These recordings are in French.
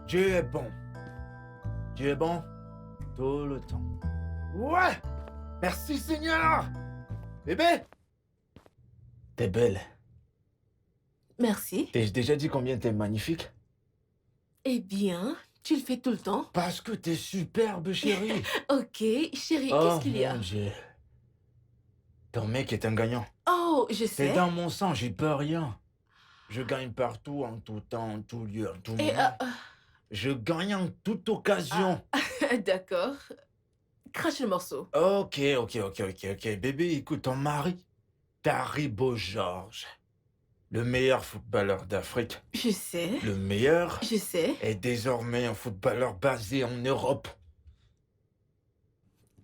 Dieu est bon. Dieu est bon tout le temps. Ouais! Merci Seigneur! Bébé! T'es belle. Merci. T'ai déjà dit combien t'es magnifique? Eh bien, tu le fais tout le temps. Parce que t'es superbe, chérie. Ok, chérie, Oh qu'est-ce qu'il y a? mon Dieu. Ton mec est un gagnant. Oh, je T'es sais. dans mon sang, j'y peux rien. Je gagne partout, en tout temps, en tout lieu, en tout Et moment. Je gagne en toute occasion. d'accord. Crache le morceau. Ok. Bébé, écoute, ton mari, Taribo Georges, le meilleur footballeur d'Afrique, Je sais. le meilleur, Je sais. est désormais un footballeur basé en Europe.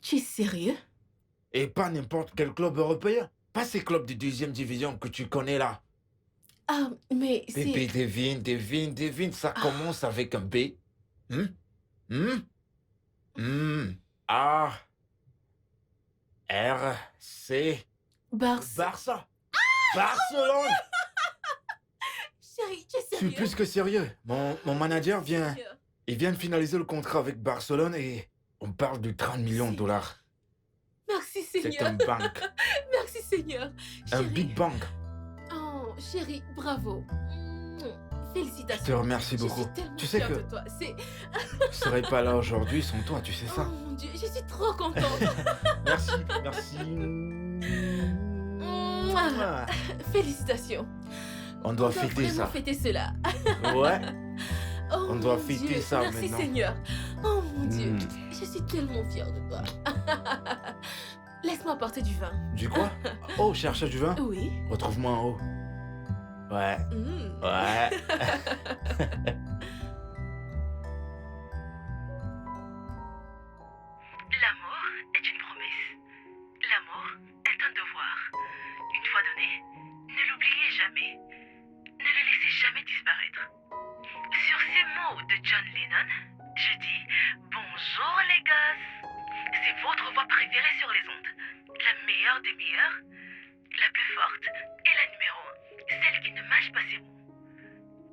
Tu es sérieux? Et pas n'importe quel club européen. Pas ces clubs de deuxième division que tu connais là. Ah, mais Bébé, c'est... devine, ça commence avec un B. A, R, C, Barça. Barça. Barcelone. Chérie, tu es Je suis sérieux? plus que sérieux. Mon manager vient... Sérieux. Il vient de finaliser le contrat avec Barcelone et on parle de 30 millions de dollars. Merci C'est Seigneur. un banque. Merci Seigneur. Un Chérie. big bank. Oh, chérie, bravo. Félicitations. Je te remercie Je beaucoup. suis tellement Tu sais fière que de toi. C'est... je serais pas là aujourd'hui sans toi, tu sais Oh ça. mon Dieu, je suis trop contente. Merci. Mouah. Félicitations. On doit On fêter vraiment ça. fêter cela. Ouais. Oh On doit mon fêter Dieu. ça Merci maintenant. Seigneur. Oh mon Dieu, Mm. je suis tellement fière de toi. Laisse-moi apporter du vin. Du quoi? Oh, cherche du vin? Oui. Retrouve-moi en haut. Ouais. Mm. Ouais. L'amour est une promesse. L'amour est un devoir. Une fois donné, ne l'oubliez jamais. Ne le laissez jamais disparaître. Sur ces mots de John Lennon, je dis bonjour les gosses. C'est votre voix préférée sur les ondes. La meilleure des meilleures, la plus forte et la numéro 1. Celle qui ne mâche pas ses mots.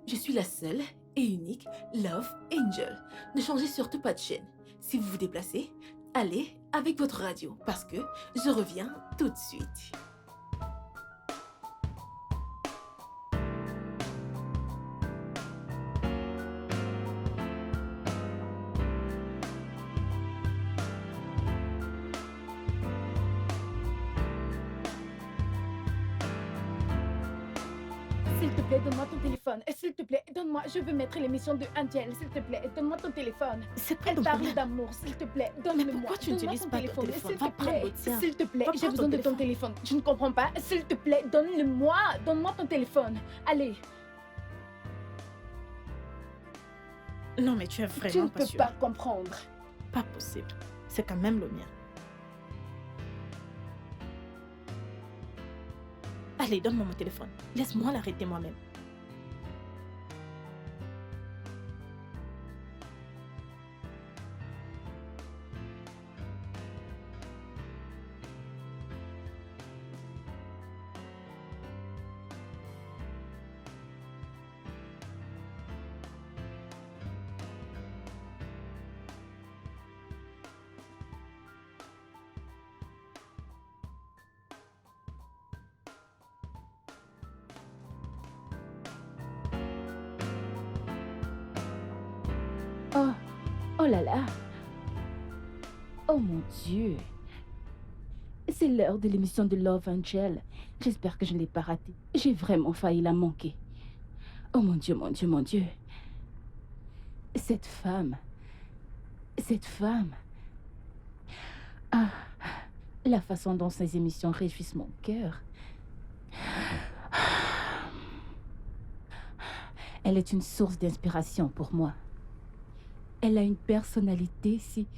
Je suis la seule et unique Love Angel. Ne changez surtout pas de chaîne. Si vous vous déplacez, allez avec votre radio parce que je reviens tout de suite. S'il te plaît, donne-moi ton téléphone. S'il te plaît, donne-moi. Je veux mettre l'émission de Angel. S'il te plaît, donne-moi ton téléphone. C'est quoi Elle ton parle problème? d'amour. S'il te plaît, Mais donne-le-moi. pourquoi tu Donne-moi n'utilises ton pas ton téléphone? S'il Va te prendre plaît, le tien. s'il te plaît, Va j'ai prendre besoin ton de ton téléphone. Je ne comprends pas. S'il te plaît, donne-le-moi. Donne-moi ton téléphone. Allez, Non, mais tu es tu vraiment ne pas peux sûr. pas comprendre. Pas possible. C'est quand même le mien. Allez, donne-moi mon téléphone. Laisse-moi l'arrêter moi-même. Oh, oh là là. Oh mon Dieu. C'est l'heure de l'émission de Love Angel. J'espère que je ne l'ai pas ratée. J'ai vraiment failli la manquer. Oh mon Dieu, mon Dieu, mon Dieu. Cette femme. Cette femme. Ah, la façon dont ces émissions réjouissent mon cœur. Elle est une source d'inspiration pour moi. Elle a une personnalité si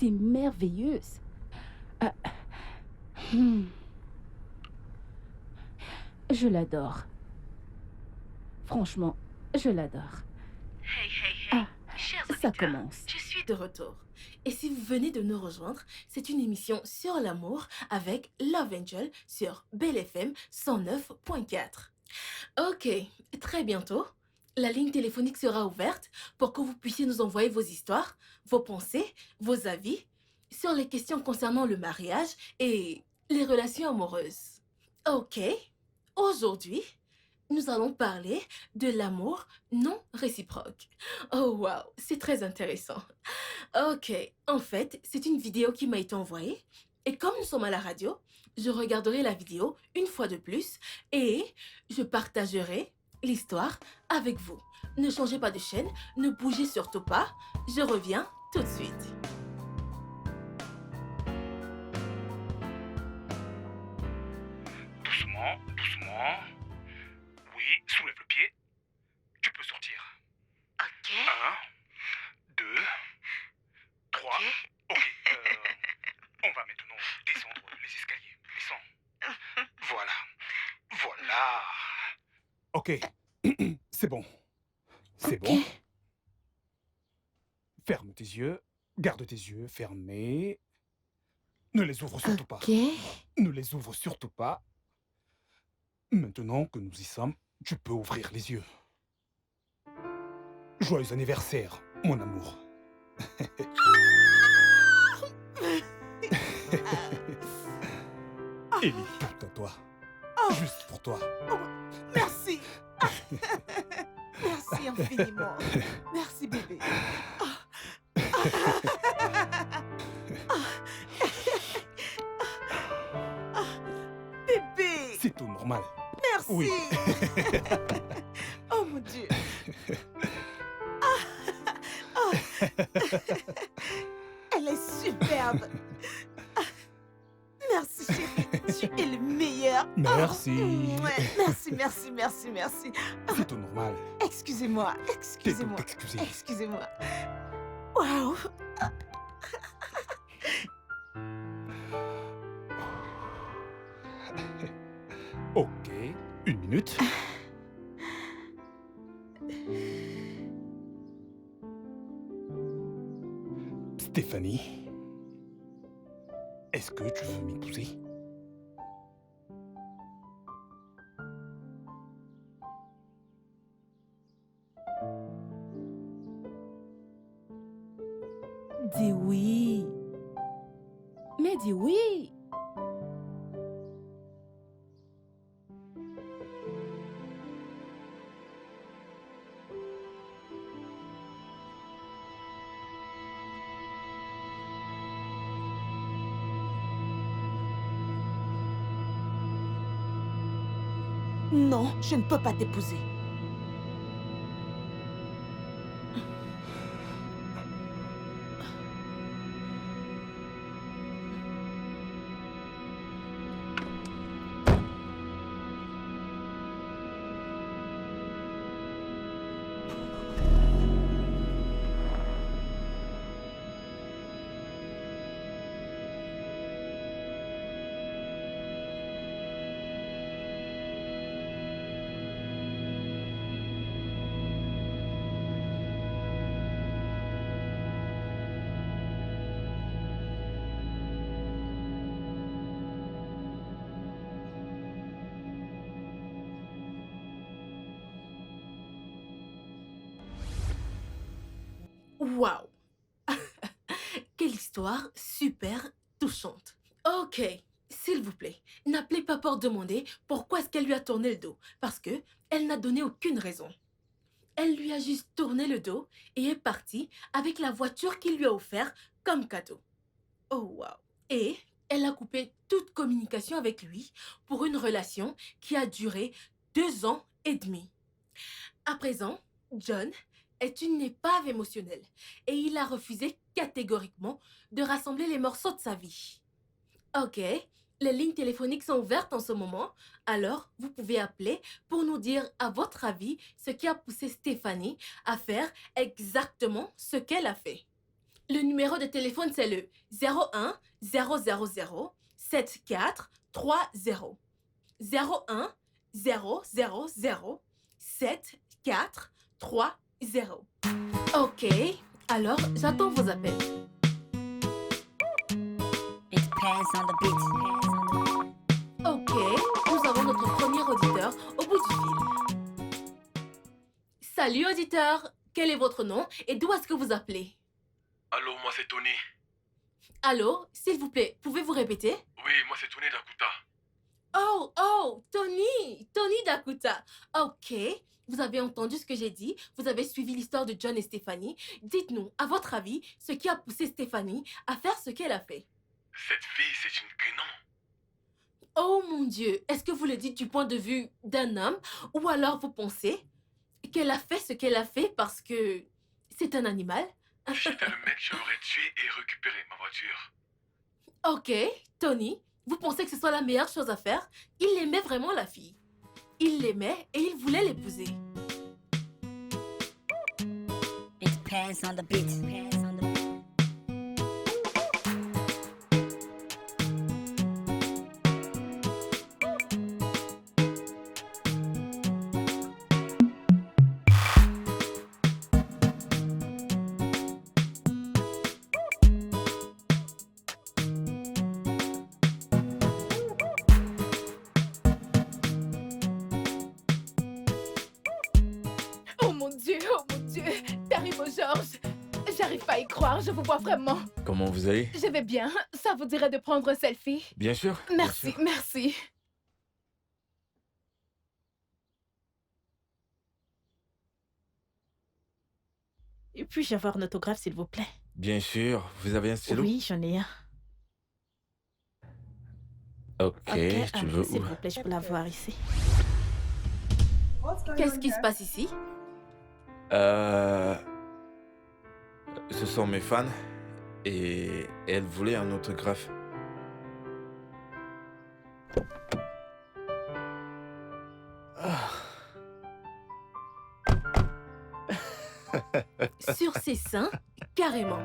merveilleuse. Ah, Je l'adore. Franchement, je l'adore. Hey, hey, hey. Ah, Chers ça auditeurs, commence. Je suis de retour. Et si vous venez de nous rejoindre, c'est une émission sur l'amour avec Love Angel sur Belle FM 109.4. Ok, très bientôt, La ligne téléphonique sera ouverte pour que vous puissiez nous envoyer vos histoires, vos pensées, vos avis sur les questions concernant le mariage et les relations amoureuses. Ok, aujourd'hui, nous allons parler de l'amour non réciproque. Oh wow, c'est très intéressant. Ok, en fait, c'est une vidéo qui m'a été envoyée et comme nous sommes à la radio, je regarderai la vidéo une fois de plus et je partagerai l'histoire avec vous. Ne changez pas de chaîne, ne bougez surtout pas. Je reviens tout de suite. Doucement, doucement. Oui, soulève le pied. Tu peux sortir. Ok. 1, 2, 3. Ok. On va maintenant descendre les escaliers. Descends. Voilà. Voilà. Ok. C'est bon. C'est bon. Ferme tes yeux. Garde tes yeux fermés. Ne les ouvre surtout pas. Ne les ouvre surtout pas. Maintenant que nous y sommes, tu peux ouvrir les yeux. Joyeux anniversaire, mon amour. Ellie, tout à toi. Juste pour toi. Merci. Merci infiniment. Merci bébé. Bébé, C'est tout normal. merci. Oui. Oh mon Dieu. Elle est superbe. Merci chérie, tu es le meilleur. Merci. Ouais. Merci, merci, merci, merci. C'est tout normal. Excusez-moi, T'es excusez-moi. tout excusé. Excusez-moi. Waouh. Ok, 1 minute. Stéphanie, est-ce que tu veux m'épouser? Dis oui. Mais dis oui. Non, je ne peux pas t'épouser. Waouh! Quelle histoire super touchante. Ok, s'il vous plaît, n'appelez pas pour demander pourquoi est-ce qu'elle lui a tourné le dos. Parce que elle n'a donné aucune raison. Elle lui a juste tourné le dos et est partie avec la voiture qu'il lui a offert comme cadeau. Oh waouh! Et elle a coupé toute communication avec lui pour une relation qui a duré 2 ans et demi. À présent, John est une épave émotionnelle et il a refusé catégoriquement de rassembler les morceaux de sa vie. Ok, les lignes téléphoniques sont ouvertes en ce moment, alors vous pouvez appeler pour nous dire à votre avis ce qui a poussé Stéphanie à faire exactement ce qu'elle a fait. Le numéro de téléphone c'est le 01 000 74 30. 01 000 74 30. Ok, alors j'attends vos appels. It depends on the beat. Ok, nous avons notre premier auditeur au bout du fil. Salut auditeur, quel est votre nom et d'où est-ce que vous appelez? Allô, moi c'est Tony. Allô, s'il vous plaît, pouvez-vous répéter? Oui, moi c'est Tony d'Akuta. Oh, Tony Dakuta. Ok, vous avez entendu ce que j'ai dit, vous avez suivi l'histoire de John et Stéphanie. Dites-nous, à votre avis, ce qui a poussé Stéphanie à faire ce qu'elle a fait. Cette fille, c'est une guénon. Oh mon Dieu, est-ce que vous le dites du point de vue d'un homme ou alors vous pensez qu'elle a fait ce qu'elle a fait parce que c'est un animal? Si j'étais le mec, je l'aurais tué et récupéré ma voiture. Ok, Tony, vous pensez que ce soit la meilleure chose à faire? Il aimait vraiment la fille. Il l'aimait et il voulait l'épouser. It depends on the beat. Oh mon Dieu, t'arrives au Georges. J'arrive pas à y croire, je vous vois vraiment. Comment vous allez? Je vais bien, ça vous dirait de prendre un selfie? Bien sûr. bien Merci, sûr. merci. Et puis-je avoir un autographe, s'il vous plaît? Bien sûr. Vous avez un stylo? Oui, j'en ai un. Ok, Ok, tu veux s'il où? vous plaît, je peux l'avoir ici. Qu'est-ce qui se passe ici? Ce sont mes fans et elles voulaient un autographe. Ah. Sur ses seins? Carrément.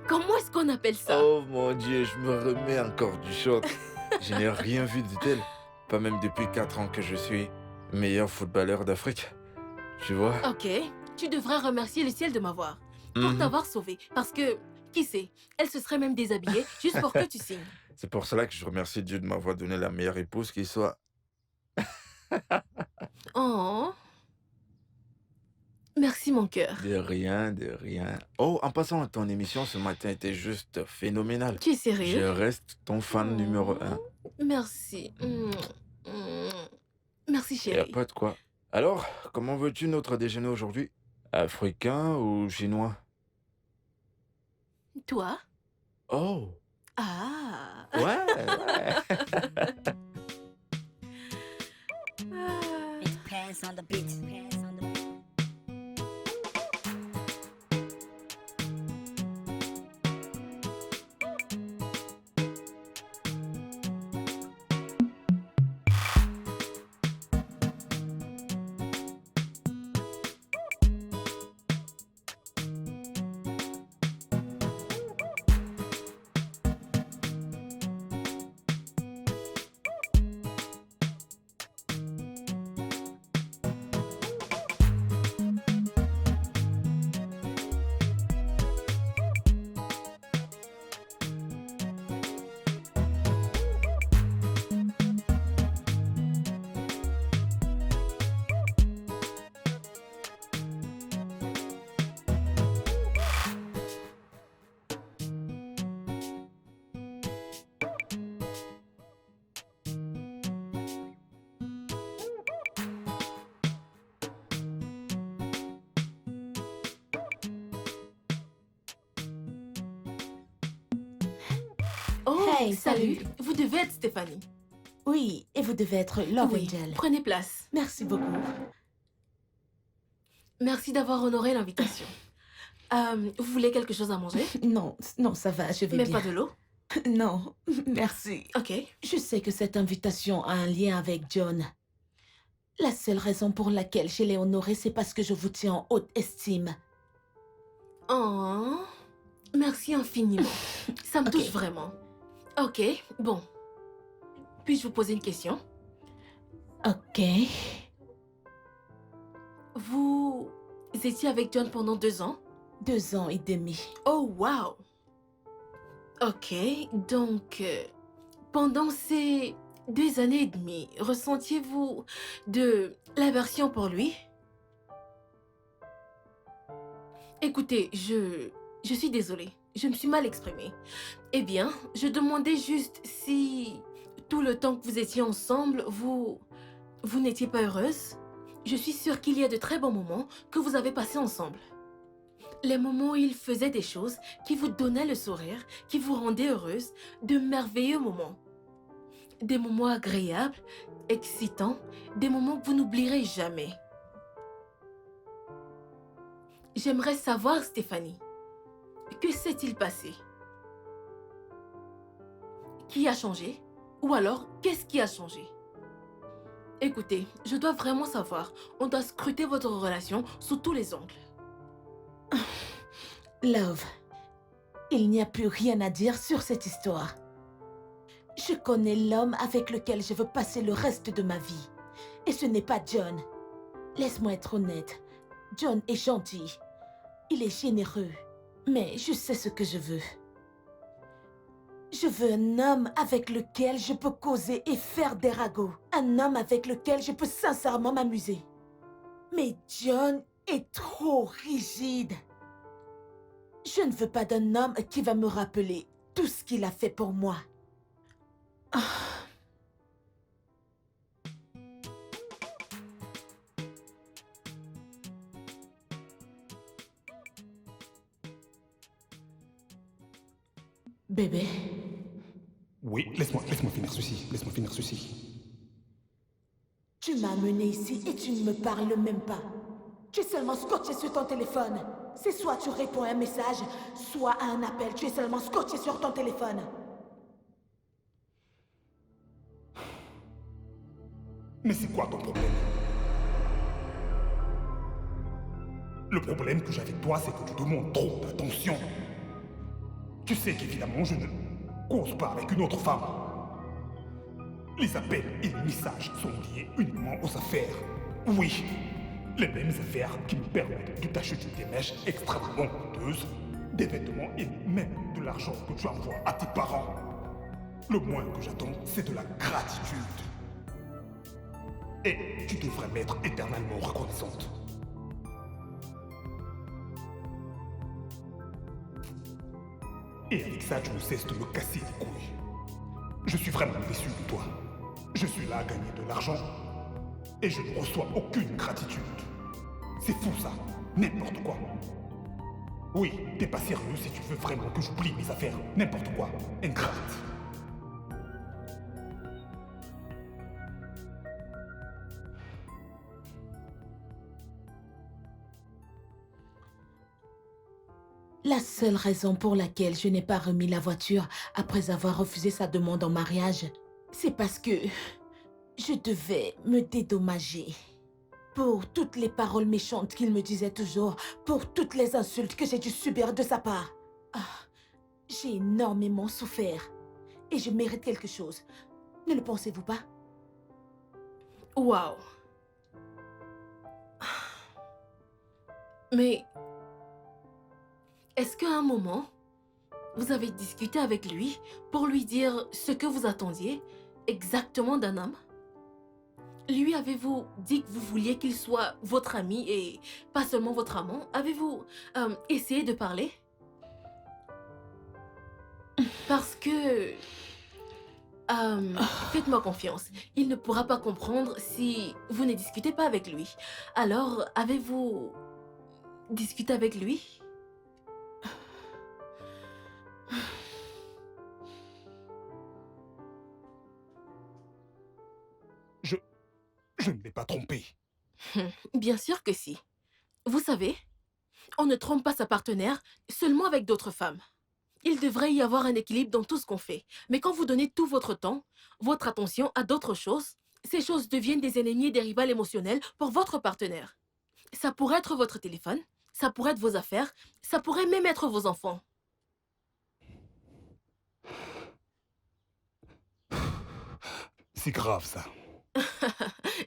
Comment est-ce qu'on appelle ça? Oh mon Dieu, je me remets encore du choc. Je n'ai rien vu de tel. Pas même depuis 4 ans que je suis meilleur footballeur d'Afrique. Tu vois? Ok, tu devrais remercier le ciel de m'avoir. Pour Mhm. t'avoir sauvé. Parce que, qui sait, elle se serait même déshabillée juste pour que tu signes. C'est pour cela que je remercie Dieu de m'avoir donné la meilleure épouse qui soit. Oh. Merci mon cœur. De rien, de rien. Oh, en passant, ton émission ce matin était juste phénoménale. Tu es Je sérieux? reste ton fan numéro 1. Merci. Merci Y a chérie. pas de quoi. Alors, comment veux-tu notre déjeuner aujourd'hui? Africain ou chinois? Toi? Oh, Ah. ouais, ouais. It depends on the beat. Oh, Hey, salut. salut. Vous devez être Stéphanie. Oui, et vous devez être Love Oui, Angel. prenez place. Merci beaucoup. Merci d'avoir honoré l'invitation. Vous voulez quelque chose à manger? Non, non, ça va, je vais Même bien. pas de l'eau? Non, merci. Ok. Je sais que cette invitation a un lien avec John. La seule raison pour laquelle je l'ai honoré, c'est parce que je vous tiens en haute estime. Oh, merci infiniment. Ça me Ok. touche vraiment. Ok, bon. Puis-je vous poser une question? Ok. Vous étiez avec John pendant 2 ans? 2 ans et demi. Oh, wow! Ok, donc, pendant ces 2 années et demie, ressentiez-vous de l'aversion pour lui? Écoutez, je suis désolée. Je me suis mal exprimée. Eh bien, je demandais juste si tout le temps que vous étiez ensemble, vous n'étiez pas heureuse. Je suis sûre qu'il y a de très bons moments que vous avez passés ensemble. Les moments où il faisait des choses qui vous donnaient le sourire, qui vous rendaient heureuse, de merveilleux moments. Des moments agréables, excitants, des moments que vous n'oublierez jamais. J'aimerais savoir, Stéphanie, que s'est-il passé? Qui a changé? Ou alors, qu'est-ce qui a changé? Écoutez, je dois vraiment savoir. On doit scruter votre relation sous tous les angles. Love, il n'y a plus rien à dire sur cette histoire. Je connais l'homme avec lequel je veux passer le reste de ma vie. Et ce n'est pas John. Laisse-moi être honnête. John est gentil. Il est généreux. Mais je sais ce que je veux. Je veux un homme avec lequel je peux causer et faire des ragots. Un homme avec lequel je peux sincèrement m'amuser. Mais John est trop rigide. Je ne veux pas d'un homme qui va me rappeler tout ce qu'il a fait pour moi. Bébé. Oui, laisse-moi finir ceci. Laisse-moi finir ceci. Tu m'as amené ici et tu ne me parles même pas. Tu es seulement scotché sur ton téléphone. C'est soit tu réponds à un message, soit à un appel. Tu es seulement scotché sur ton téléphone. Mais c'est quoi ton problème? Le problème que j'ai avec toi, c'est que tu demandes trop d'attention. Tu sais qu'évidemment, je ne cause pas avec une autre femme. Les appels et les messages sont liés uniquement aux affaires. Oui, les mêmes affaires qui me permettent de t'acheter des mèches extrêmement coûteuses, des vêtements et même de l'argent que tu envoies à tes parents. Le moins que j'attends, c'est de la gratitude. Et tu devrais m'être éternellement reconnaissante. Et avec ça, tu ne cesses de me casser les couilles. Je suis vraiment déçu de toi. Je suis là à gagner de l'argent. Et je ne reçois aucune gratitude. C'est fou ça. N'importe quoi. Oui, t'es pas sérieux si tu veux vraiment que j'oublie mes affaires. N'importe quoi. Ingrate. La seule raison pour laquelle je n'ai pas remis la voiture après avoir refusé sa demande en mariage, c'est parce que je devais me dédommager. Pour toutes les paroles méchantes qu'il me disait toujours, pour toutes les insultes que j'ai dû subir de sa part. J'ai énormément souffert et je mérite quelque chose. Ne le pensez-vous pas? Waouh. Mais est-ce qu'à un moment, vous avez discuté avec lui pour lui dire ce que vous attendiez exactement d'un homme? Lui, avez-vous dit que vous vouliez qu'il soit votre ami et pas seulement votre amant? Avez-vous essayé de parler? Parce que... faites-moi confiance. Il ne pourra pas comprendre si vous ne discutez pas avec lui. Alors, avez-vous discuté avec lui? Je ne l'ai pas trompé. Bien sûr que si. Vous savez, on ne trompe pas sa partenaire seulement avec d'autres femmes. Il devrait y avoir un équilibre dans tout ce qu'on fait. Mais quand vous donnez tout votre temps, votre attention à d'autres choses, ces choses deviennent des ennemis et des rivales émotionnels pour votre partenaire. Ça pourrait être votre téléphone, ça pourrait être vos affaires, ça pourrait même être vos enfants. C'est grave ça.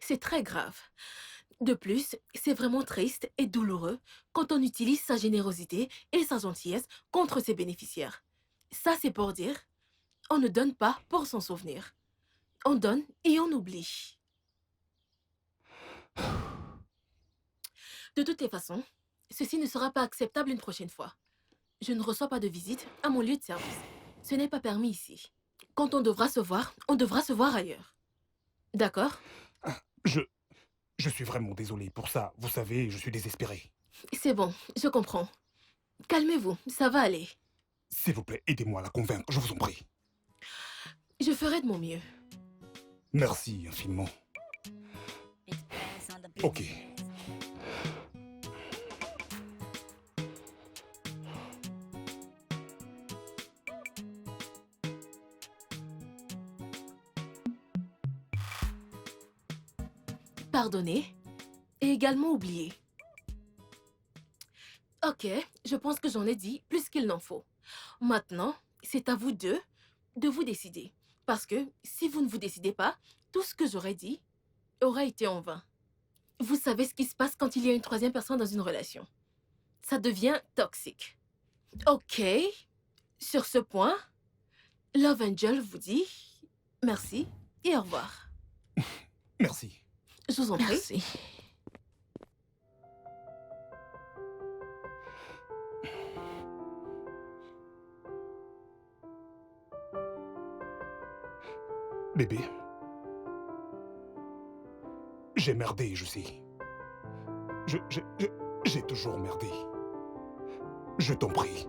C'est très grave. De plus, c'est vraiment triste et douloureux quand on utilise sa générosité et sa gentillesse contre ses bénéficiaires. Ça, c'est pour dire, on ne donne pas pour s'en souvenir. On donne et on oublie. De toutes les façons, Ceci ne sera pas acceptable une prochaine fois. Je ne reçois pas de visite à mon lieu de service. Ce n'est pas permis ici. Quand on devra se voir ailleurs. D'accord? Je suis vraiment désolé pour ça. Vous savez, je suis désespéré. C'est bon, je comprends. Calmez-vous, ça va aller. S'il vous plaît, aidez-moi à la convaincre, je vous en prie. Je ferai de mon mieux. Merci infiniment. Ok. Pardonner et également oublier. Ok, je pense que j'en ai dit plus qu'il n'en faut. Maintenant, c'est à vous deux de vous décider. Parce que si vous ne vous décidez pas, tout ce que j'aurais dit aura été en vain. Vous savez ce qui se passe quand il y a une troisième personne dans une relation. Ça devient toxique. Ok, sur ce point, Love Angel vous dit merci et au revoir. Merci. Je vous en prie. Merci. Bébé. J'ai merdé, je sais. J'ai toujours merdé. Je t'en prie.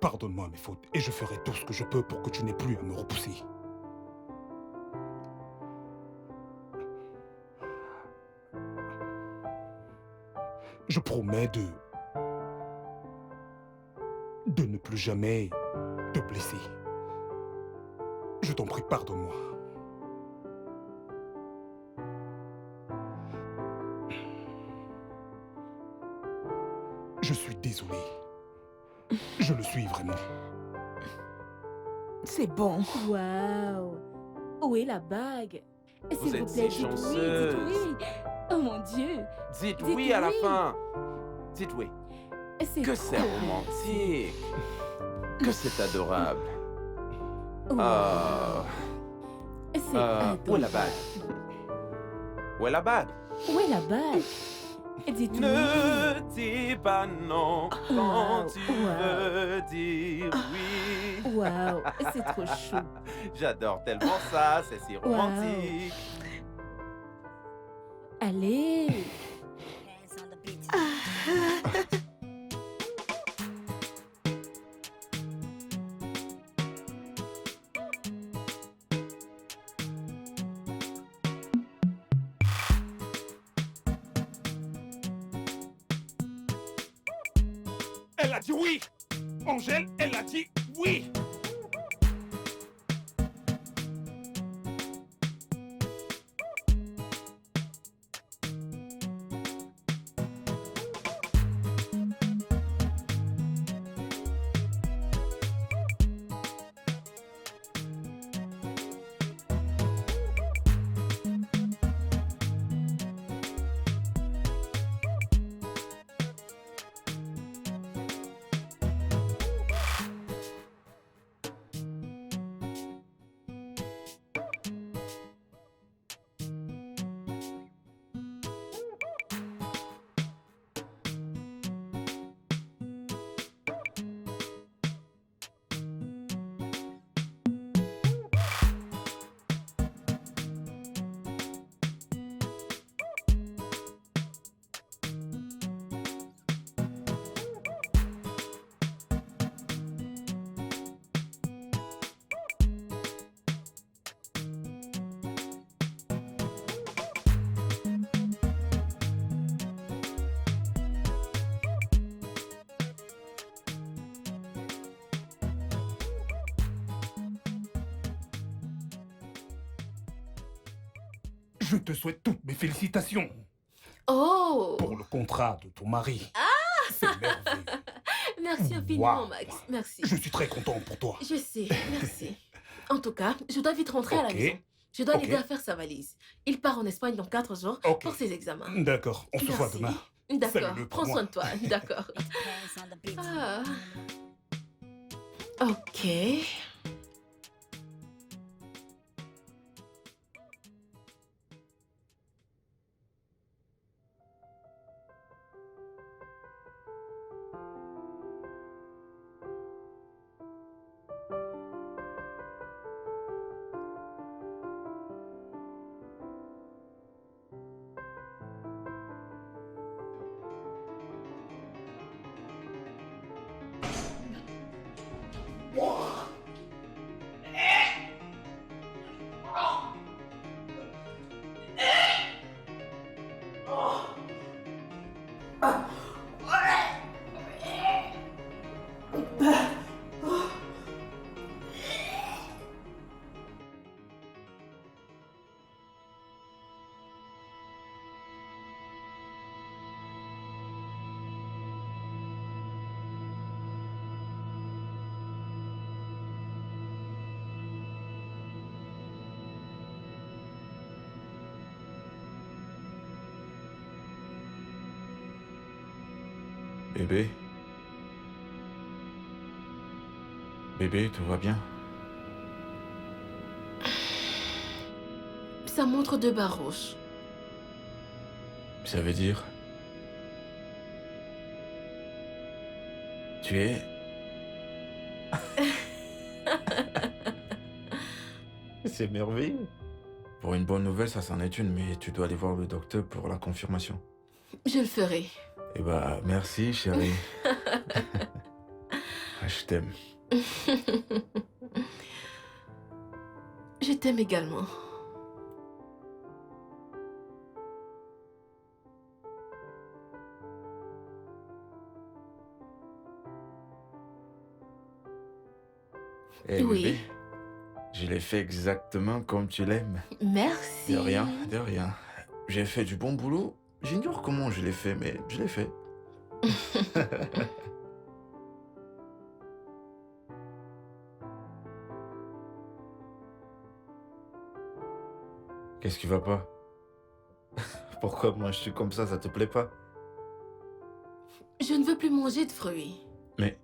Pardonne-moi mes fautes et je ferai tout ce que je peux pour que tu n'aies plus à me repousser. Je promets de ne plus jamais te blesser. Je t'en prie, pardonne-moi. Je suis désolé. Je le suis vraiment. C'est bon. Waouh! Où est la bague? Vous S'il êtes vous plaît, si dites chanceuse. oui, dites oui. Oh mon Dieu! Dites Dites oui à la oui. fin. Dites oui. C'est Que c'est cool. romantique. Que c'est adorable. Wow. Ah. C'est Où est la adorable. bague? Où est la bague? Où est la bague? Dites oui. Ne dis pas non quand Wow, tu wow. veux dire oui. Waouh, c'est trop chou. J'adore tellement ça, c'est si Wow. romantique. Allez! Hands on the beat. Elle a dit oui. Angèle, elle a dit oui. Je te souhaite toutes mes félicitations Oh! pour le contrat de ton mari. C'est merveilleux. Merci infiniment, Wow. Max. Merci. Je suis très content pour toi. Je sais, merci. En tout cas, je dois vite rentrer à la Ok. maison. Je dois Ok. l'aider à faire sa valise. Il part en Espagne dans 4 jours Ok. pour ses examens. D'accord, on se voit Merci. demain. D'accord, Salue-le pour prends moi. soin de toi. D'accord. Hands on the beat. Ah. Ok. Bébé? Bébé, tout va bien? Ça montre 2 barres rouges. Ça veut dire? Tu es... C'est merveilleux. Pour une bonne nouvelle, ça c'en est une, mais tu dois aller voir le docteur pour la confirmation. Je le ferai. Eh bah, merci, chérie. Je t'aime. Je t'aime également. Eh Oui. bébé, je l'ai fait exactement comme tu l'aimes. Merci. De rien, de rien. J'ai fait du bon boulot. J'ignore comment je l'ai fait, mais je l'ai fait. Qu'est-ce qui va pas? Pourquoi moi je suis comme ça te plaît pas? Je ne veux plus manger de fruits. Mais...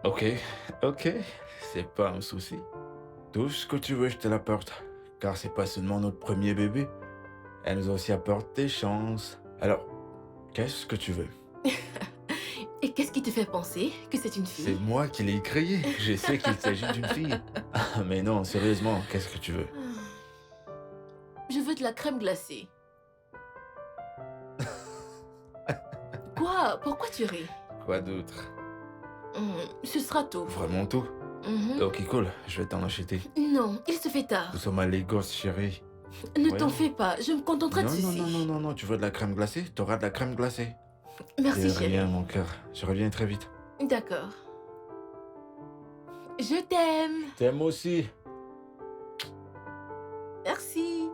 Ok, c'est pas un souci. Tout ce que tu veux, je te l'apporte. Car c'est pas seulement notre premier bébé. Elle nous a aussi apporté chance. Alors, qu'est-ce que tu veux? Et qu'est-ce qui te fait penser que c'est une C'est fille? moi qui l'ai créé. Je sais qu'il s'agit d'une fille. Mais non, sérieusement, qu'est-ce que tu veux? Je veux de la crème glacée. Quoi? Pourquoi tu ris? Quoi d'autre? Ce sera tôt. Vraiment tout? Ok, cool, je vais t'en acheter. Non, il se fait tard. Nous sommes à Lagos, chérie. Ne Voyons. t'en fais pas, je me contenterai de Non, ceci. non, tu veux de la crème glacée? T'auras de la crème glacée. Merci, De chérie. rien, mon cœur. Je reviens très vite. D'accord. Je t'aime. T'aimes aussi. Merci.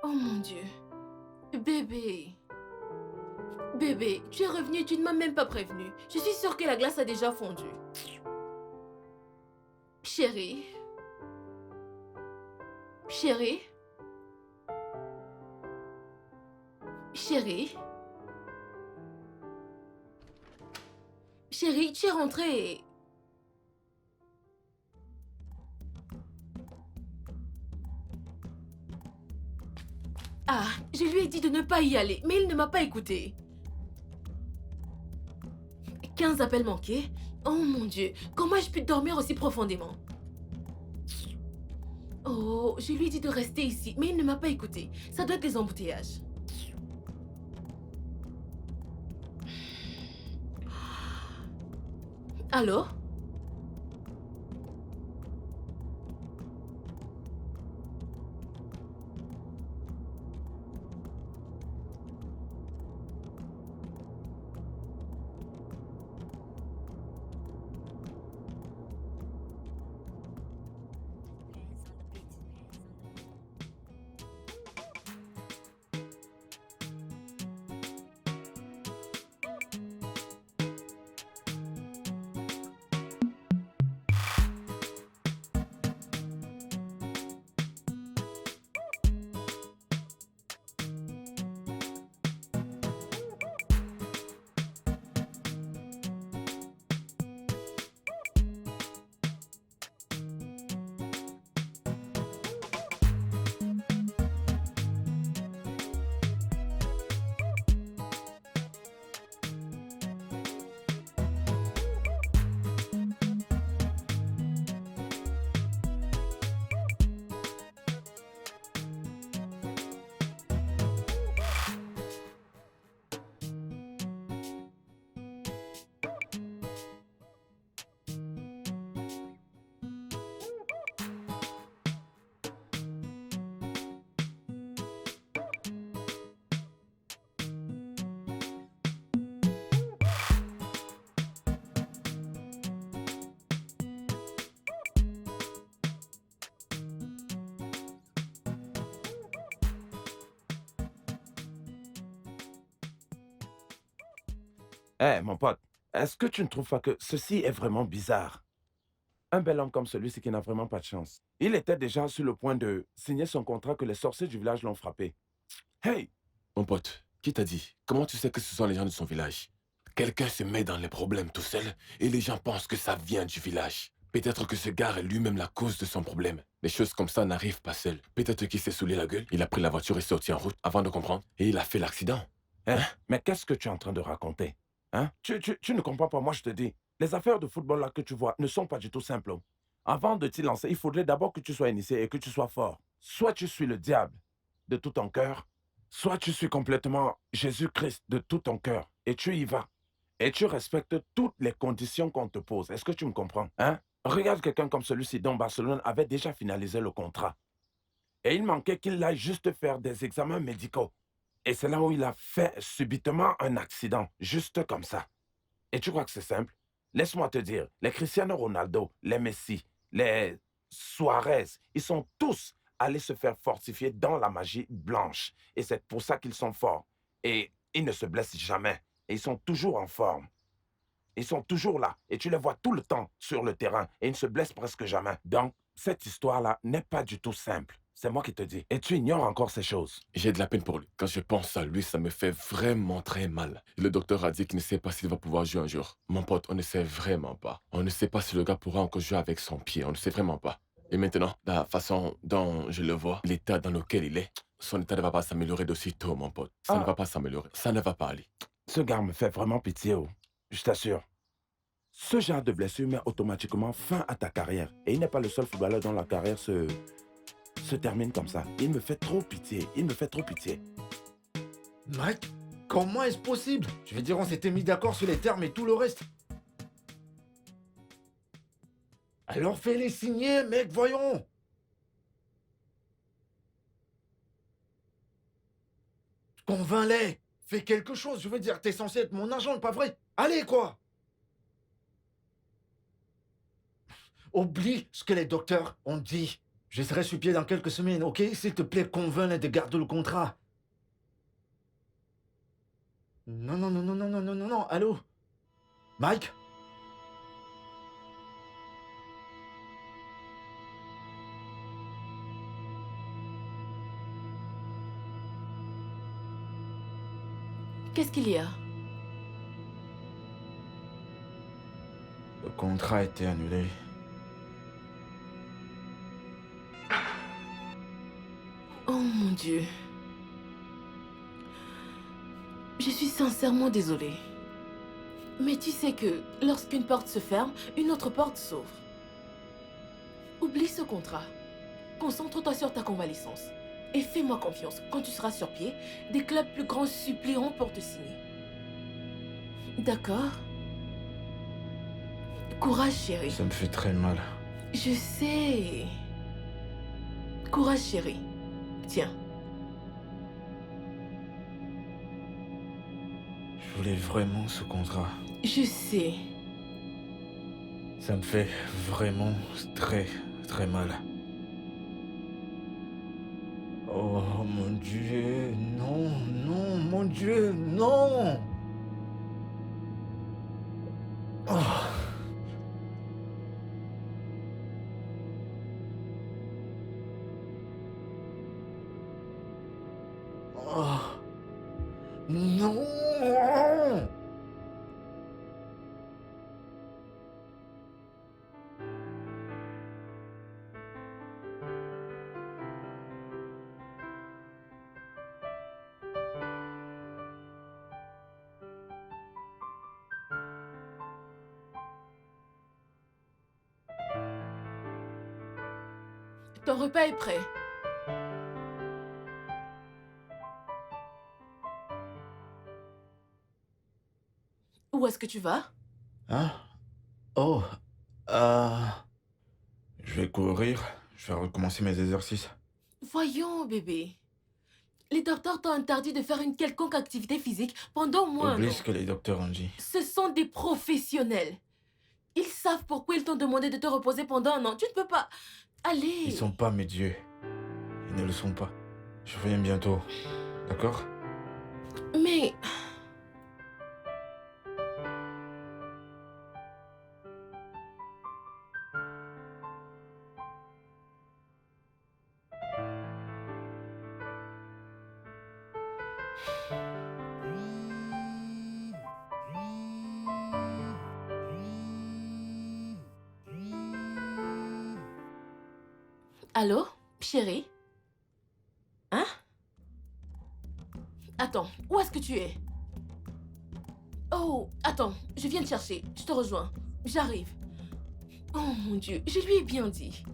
Oh mon Dieu. Bébé. Bébé, tu es revenu et tu ne m'as même pas prévenu. Je suis sûre que la glace a déjà fondu. Chérie. Chérie. Chérie. Chérie, tu es rentrée. Ah, je lui ai dit de ne pas y aller, mais il ne m'a pas écouté. 15 appels manqués. Oh mon Dieu, comment ai-je pu dormir aussi profondément? Oh, je lui ai dit de rester ici, mais il ne m'a pas écouté. Ça doit être les embouteillages. Allô? Eh, mon pote, est-ce que tu ne trouves pas que ceci est vraiment bizarre? Un bel homme comme celui-ci qui n'a vraiment pas de chance. Il était déjà sur le point de signer son contrat que les sorciers du village l'ont frappé. Hey! Mon pote, qui t'a dit? Comment tu sais que ce sont les gens de son village? Quelqu'un se met dans les problèmes tout seul et les gens pensent que ça vient du village. Peut-être que ce gars est lui-même la cause de son problème. Les choses comme ça n'arrivent pas seules. Peut-être qu'il s'est saoulé la gueule, il a pris la voiture et sorti en route avant de comprendre et il a fait l'accident. Hein? Mais qu'est-ce que tu es en train de raconter? Hein? Tu ne comprends pas, moi je te dis. Les affaires de football là que tu vois ne sont pas du tout simples. Avant de t'y lancer, il faudrait d'abord que tu sois initié et que tu sois fort. Soit tu suis le diable de tout ton cœur, soit tu suis complètement Jésus-Christ de tout ton cœur et tu y vas. Et tu respectes toutes les conditions qu'on te pose. Est-ce que tu me comprends? Hein? Regarde quelqu'un comme celui-ci dont Barcelone avait déjà finalisé le contrat. Et il manquait qu'il aille juste faire des examens médicaux. Et c'est là où il a fait subitement un accident, juste comme ça. Et tu crois que c'est simple? Laisse-moi te dire, les Cristiano Ronaldo, les Messi, les Suarez, ils sont tous allés se faire fortifier dans la magie blanche. Et c'est pour ça qu'ils sont forts. Et ils ne se blessent jamais. Et ils sont toujours en forme. Ils sont toujours là. Et tu les vois tout le temps sur le terrain. Et ils ne se blessent presque jamais. Donc, cette histoire-là n'est pas du tout simple. C'est moi qui te dis. Et tu ignores encore ces choses. J'ai de la peine pour lui. Quand je pense à lui, ça me fait vraiment très mal. Et le docteur a dit qu'il ne sait pas s'il va pouvoir jouer un jour. Mon pote, on ne sait vraiment pas. On ne sait pas si le gars pourra encore jouer avec son pied. On ne sait vraiment pas. Et maintenant, la façon dont je le vois, l'état dans lequel il est, son état ne va pas s'améliorer d'aussitôt, mon pote. Ça ne va pas s'améliorer. Ça ne va pas aller. Ce gars me fait vraiment pitié, je t'assure. Ce genre de blessure met automatiquement fin à ta carrière. Et il n'est pas le seul footballeur dont la carrière se termine comme ça. Il me fait trop pitié. Il me fait trop pitié. Mike, comment est-ce possible? Je veux dire, on s'était mis d'accord sur les termes et tout le reste. Alors fais-les signer, mec, voyons. Convainc-les. Fais quelque chose. Je veux dire, t'es censé être mon agent, pas vrai? Allez, quoi. Oublie ce que les docteurs ont dit. Je serai sur pied dans quelques semaines, ok? S'il te plaît, convainc-les de garder le contrat. Non, non, non, non, non, non, non, non, non. Allô? Mike? Qu'est-ce qu'il y a? Le contrat a été annulé. Oh mon Dieu. Je suis sincèrement désolée. Mais tu sais que lorsqu'une porte se ferme, une autre porte s'ouvre. Oublie ce contrat. Concentre-toi sur ta convalescence. Et fais-moi confiance, quand tu seras sur pied, des clubs plus grands supplieront pour te signer. D'accord? Courage, chérie. Ça me fait très mal. Je sais. Courage, chérie. Tiens. Je voulais vraiment ce contrat. Je sais. Ça me fait vraiment très, très mal. Oh mon Dieu, non, non, mon Dieu, non. Oh. Oh. Non. Ton repas est prêt. Où est-ce que tu vas? Hein? Oh. Je vais courir. Je vais recommencer mes exercices. Voyons, bébé. Les docteurs t'ont interdit de faire une quelconque activité physique pendant au moins un Oublie an. ce que les docteurs ont dit. Ce sont des professionnels. Ils savent pourquoi ils t'ont demandé de te reposer pendant un an. Tu ne peux pas... Allez. Ils sont pas mes dieux. Ils ne le sont pas. Je reviens bientôt. D'accord? Mais... Allô, chérie? Hein? Attends, où est-ce que tu es? Oh, attends, je viens te chercher. Je te rejoins. J'arrive. Oh mon Dieu, je lui ai bien dit.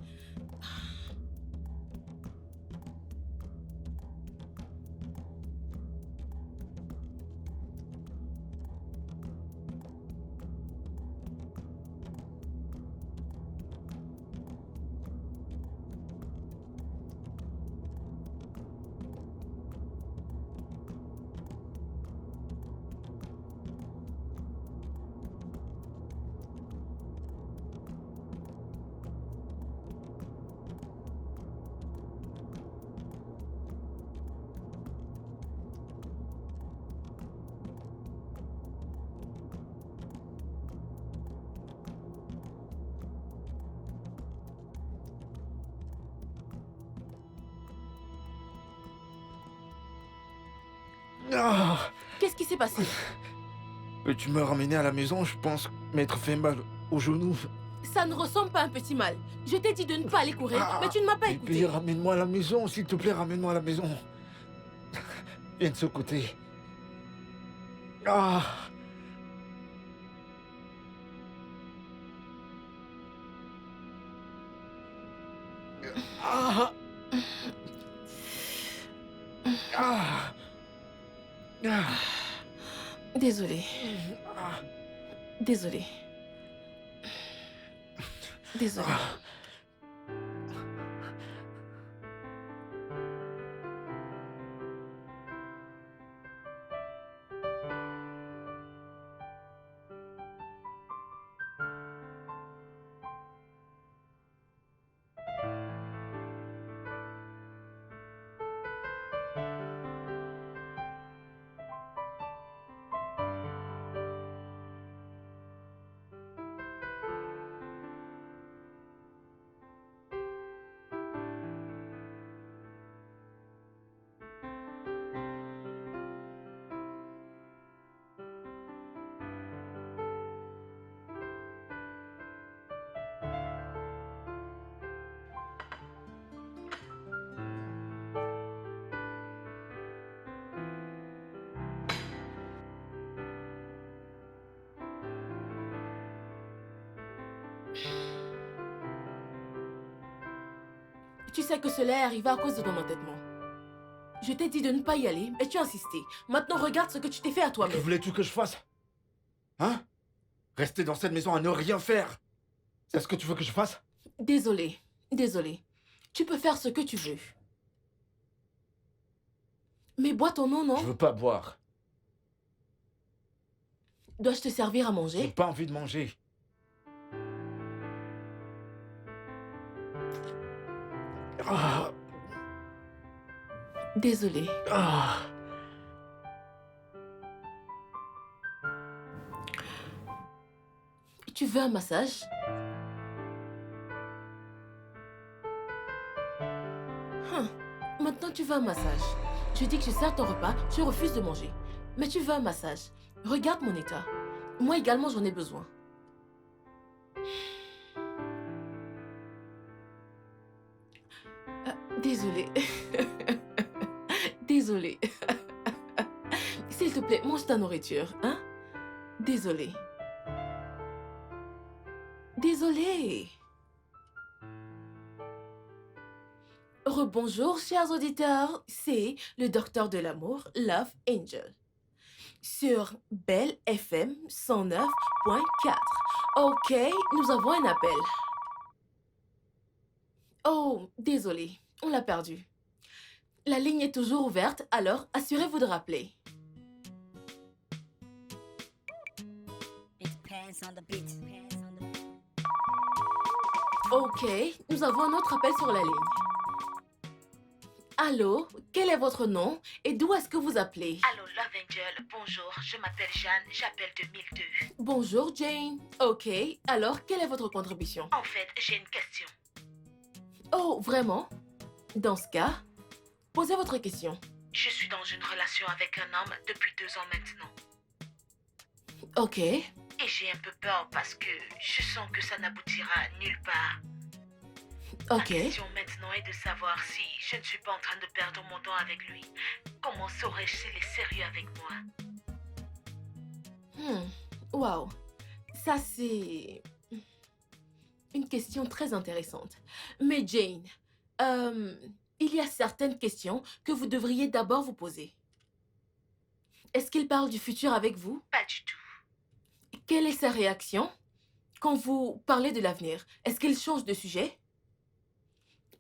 Ah, Qu'est-ce qui s'est passé? peux-tu me ramener à la maison? Je pense m'être fait mal au genou. Ça ne ressemble pas à un petit mal. Je t'ai dit de ne pas aller courir, mais tu ne m'as pas Bébé, écouté. ramène-moi à la maison, s'il te plaît, ramène-moi à la maison. Viens de ce côté. Ah. Ah. Ah. Ah. Désolée. Désolée. Désolée. Tu sais que cela est arrivé à cause de ton entêtement. Je t'ai dit de ne pas y aller, mais tu as insisté. Maintenant, regarde ce que tu t'es fait à Que toi-même. voulais-tu que je fasse? Hein? Rester dans cette maison à ne rien faire? C'est ce que tu veux que je fasse? Désolée, désolée. Tu peux faire ce que tu veux. Mais bois ton eau, non? Je veux pas boire. Dois-je te servir à J'ai manger? pas envie de manger. Ah. Désolée. Ah. Tu veux un massage? Maintenant, tu veux un massage. Je dis que je sers ton repas, tu refuses de manger. Mais tu veux un massage. Regarde mon état. Moi également, j'en ai besoin. Désolée. Désolée. S'il te plaît, mange ta nourriture, hein? Désolée. Désolée. Rebonjour, chers auditeurs. C'est le docteur de l'amour, Love Angel. Sur Belle FM 109.4. Ok, nous avons un appel. Oh, désolé, on l'a perdu. La ligne est toujours ouverte, alors assurez-vous de rappeler. Ok, nous avons un autre appel sur la ligne. Allô, quel est votre nom et d'où est-ce que vous appelez? Allô, Love Angel, bonjour, je m'appelle Jeanne, j'appelle de 1002. Bonjour Jane. Ok, alors quelle est votre contribution? En fait, j'ai une question. Oh, vraiment? Dans ce cas, posez votre question. Je suis dans une relation avec un homme depuis 2 ans maintenant. Ok. Et j'ai un peu peur parce que je sens que ça n'aboutira nulle part. La Ok. question maintenant est de savoir si je ne suis pas en train de perdre mon temps avec lui. Comment saurais-je s'il est sérieux avec moi? Waouh. Ça, c'est une question très intéressante. Mais Jane, il y a certaines questions que vous devriez d'abord vous poser. Est-ce qu'il parle du futur avec vous? Pas du tout. Quelle est sa réaction quand vous parlez de l'avenir? Est-ce qu'il change de sujet?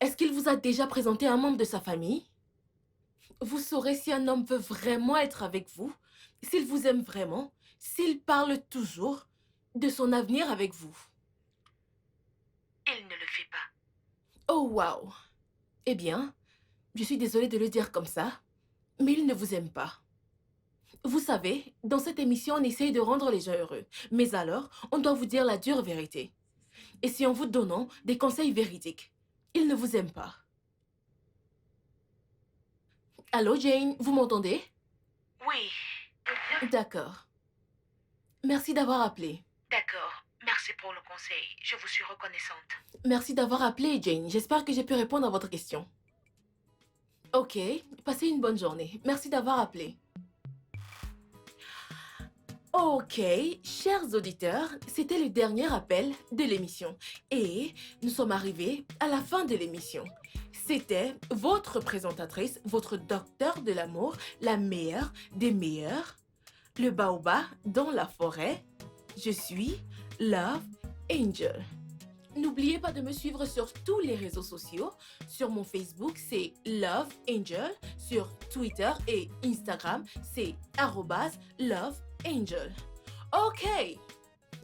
Est-ce qu'il vous a déjà présenté un membre de sa famille? Vous saurez si un homme veut vraiment être avec vous, s'il vous aime vraiment, s'il parle toujours de son avenir avec vous. Il ne le fait pas. Oh, waouh! Eh bien, je suis désolée de le dire comme ça, mais il ne vous aime pas. Vous savez, dans cette émission, on essaye de rendre les gens heureux. Mais alors, on doit vous dire la dure vérité. Et c'est en vous donnant des conseils véridiques. Il ne vous aime pas. Allô, Jane, vous m'entendez? Oui. D'accord. Merci d'avoir appelé. D'accord. Merci pour le conseil. Je vous suis reconnaissante. Merci d'avoir appelé, Jane. J'espère que j'ai pu répondre à votre question. Ok, passez une bonne journée. Merci d'avoir appelé. Ok, chers auditeurs, c'était le dernier appel de l'émission. Et nous sommes arrivés à la fin de l'émission. C'était votre présentatrice, votre docteur de l'amour, la meilleure des meilleures, le baobab dans la forêt. Je suis Love Angel. N'oubliez pas de me suivre sur tous les réseaux sociaux. Sur mon Facebook, c'est Love Angel. Sur Twitter et Instagram, c'est @LoveAngel. Ok,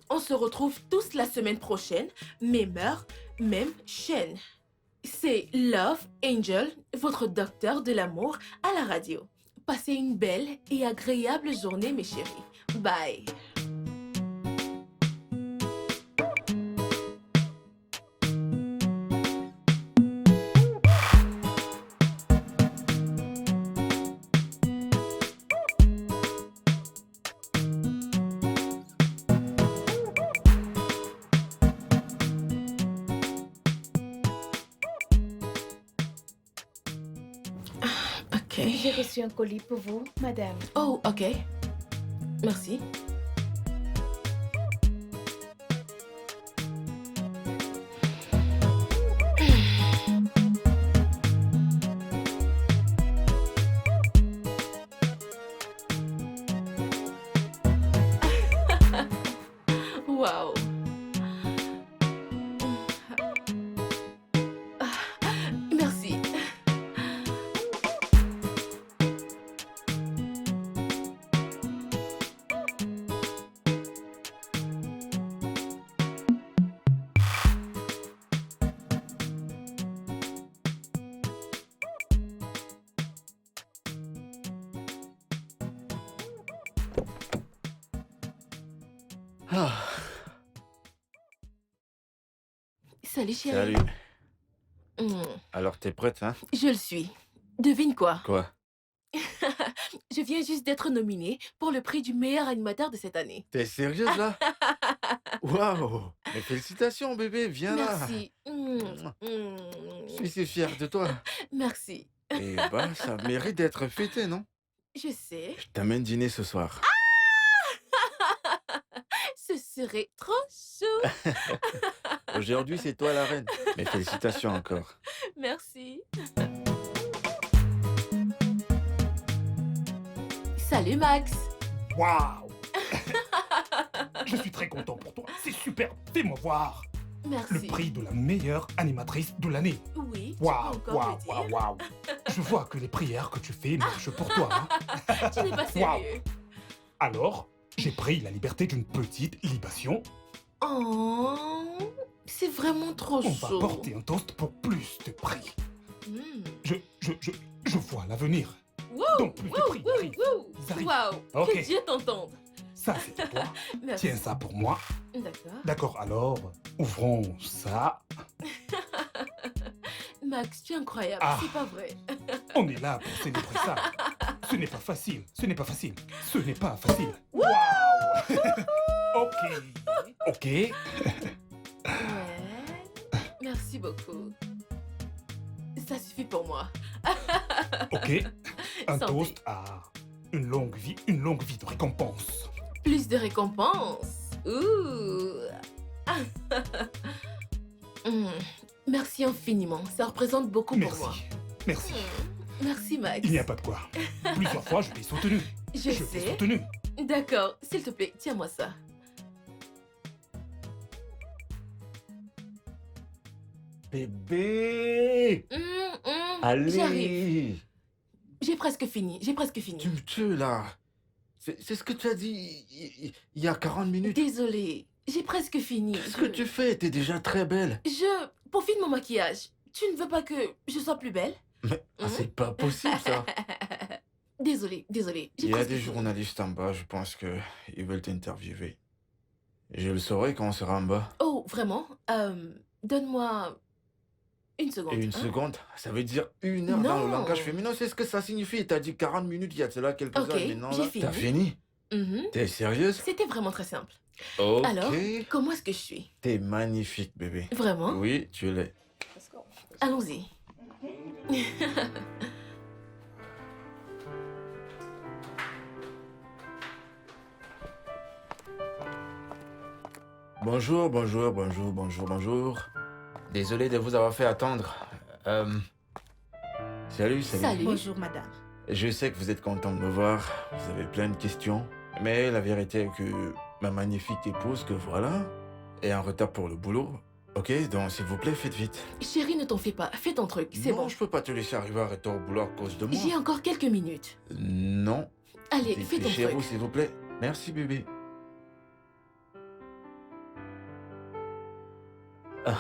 on se retrouve tous la semaine prochaine, même heure, même chaîne. C'est Love Angel, votre docteur de l'amour à la radio. Passez une belle et agréable journée, mes chéris. Bye. Ok. J'ai reçu un colis pour vous, madame. Oh, ok. Merci. Wow. Merci. Ah, Salut, chérie. salut. Hmm, Alors, t'es prête, hein? je le suis. Devine quoi? Quoi? Je viens juste d'être nominée pour le prix du meilleur animateur de cette année. T'es sérieuse, là? Waouh! Mais félicitations, bébé, viens là. Merci. Je suis si fier de toi. Merci. Et bah, ça mérite d'être fêté, non? Je sais. Je t'amène dîner ce soir. Ce serait trop chou. Aujourd'hui, c'est toi la reine. Mais félicitations encore. Merci. Salut, Max. Waouh! Je suis très content pour toi. C'est super. Fais-moi voir. Merci. Le prix de la meilleure animatrice de l'année. Oui, tu Waouh, peux encore waouh, le dire. waouh, waouh. Je vois que les prières que tu fais marchent pour toi. Hein. Tu n'es pas sérieux. Alors, j'ai pris la liberté d'une petite libation. Oh, c'est vraiment trop On va chaud. porter un toast pour plus de prix. Hmm. Je vois l'avenir. Wow, Donc plus de wow, prix wow, arrivent. wow. Ils arrivent. Wow, Ok. que Dieu t'entende. Ça, c'est pour toi. Merci. Tiens ça pour moi. D'accord. D'accord, alors, ouvrons ça. Max, tu es incroyable, Ah. c'est pas vrai. On est là pour célébrer ça. Ce n'est pas facile. Ce n'est pas facile. Ce n'est pas facile. Waouh. Ok. Ok. Ouais. Merci beaucoup. Ça suffit pour moi. Ok. Un Santé. toast à une longue vie de récompense. Plus de récompenses. Ouh. Merci infiniment. Ça représente beaucoup pour moi. Merci. Merci, Max. Il n'y a pas de quoi. Plusieurs fois, je l'ai soutenu. Je l'ai sais. soutenu. D'accord. S'il te plaît, tiens-moi ça. Bébé! Allez! J'arrive. J'ai presque fini. Tu me tues là. C'est ce que tu as dit il y a 40 minutes. Désolée. J'ai presque fini. Qu'est-ce que tu fais? T'es déjà très belle. Je peaufine mon maquillage. Tu ne veux pas que je sois plus belle? Mais c'est pas possible ça. Désolée. J'ai Il y a presque des fini. journalistes en bas, je pense que ils veulent t'interviewer. Je le saurai quand on sera en bas. Oh, vraiment? Donne-moi une seconde. Et une hein. seconde, ça veut dire 1 heure dans le Non. langage féminin, c'est ce que ça signifie. T'as dit 40 minutes il y a de cela quelques Ok, heures, maintenant j'ai là. fini. T'as fini? Mhm. T'es sérieuse? C'était vraiment très simple. Ok. Alors, comment est-ce que je suis? T'es magnifique, bébé. Vraiment? Oui, tu l'es. Allons-y. Bonjour. Désolé de vous avoir fait attendre. Salut. Bonjour, madame. Je sais que vous êtes content de me voir, vous avez plein de questions, mais la vérité est que ma magnifique épouse que voilà est en retard pour le boulot. Ok, donc s'il vous plaît, faites vite. Chérie, ne t'en fais pas. Fais ton truc, c'est Non, bon. je peux pas te laisser arriver en retard au boulot à cause de moi. J'ai encore quelques minutes. Non. Allez, fais ton Dépêchez-vous, truc. s'il vous plaît. Merci, bébé. Ah.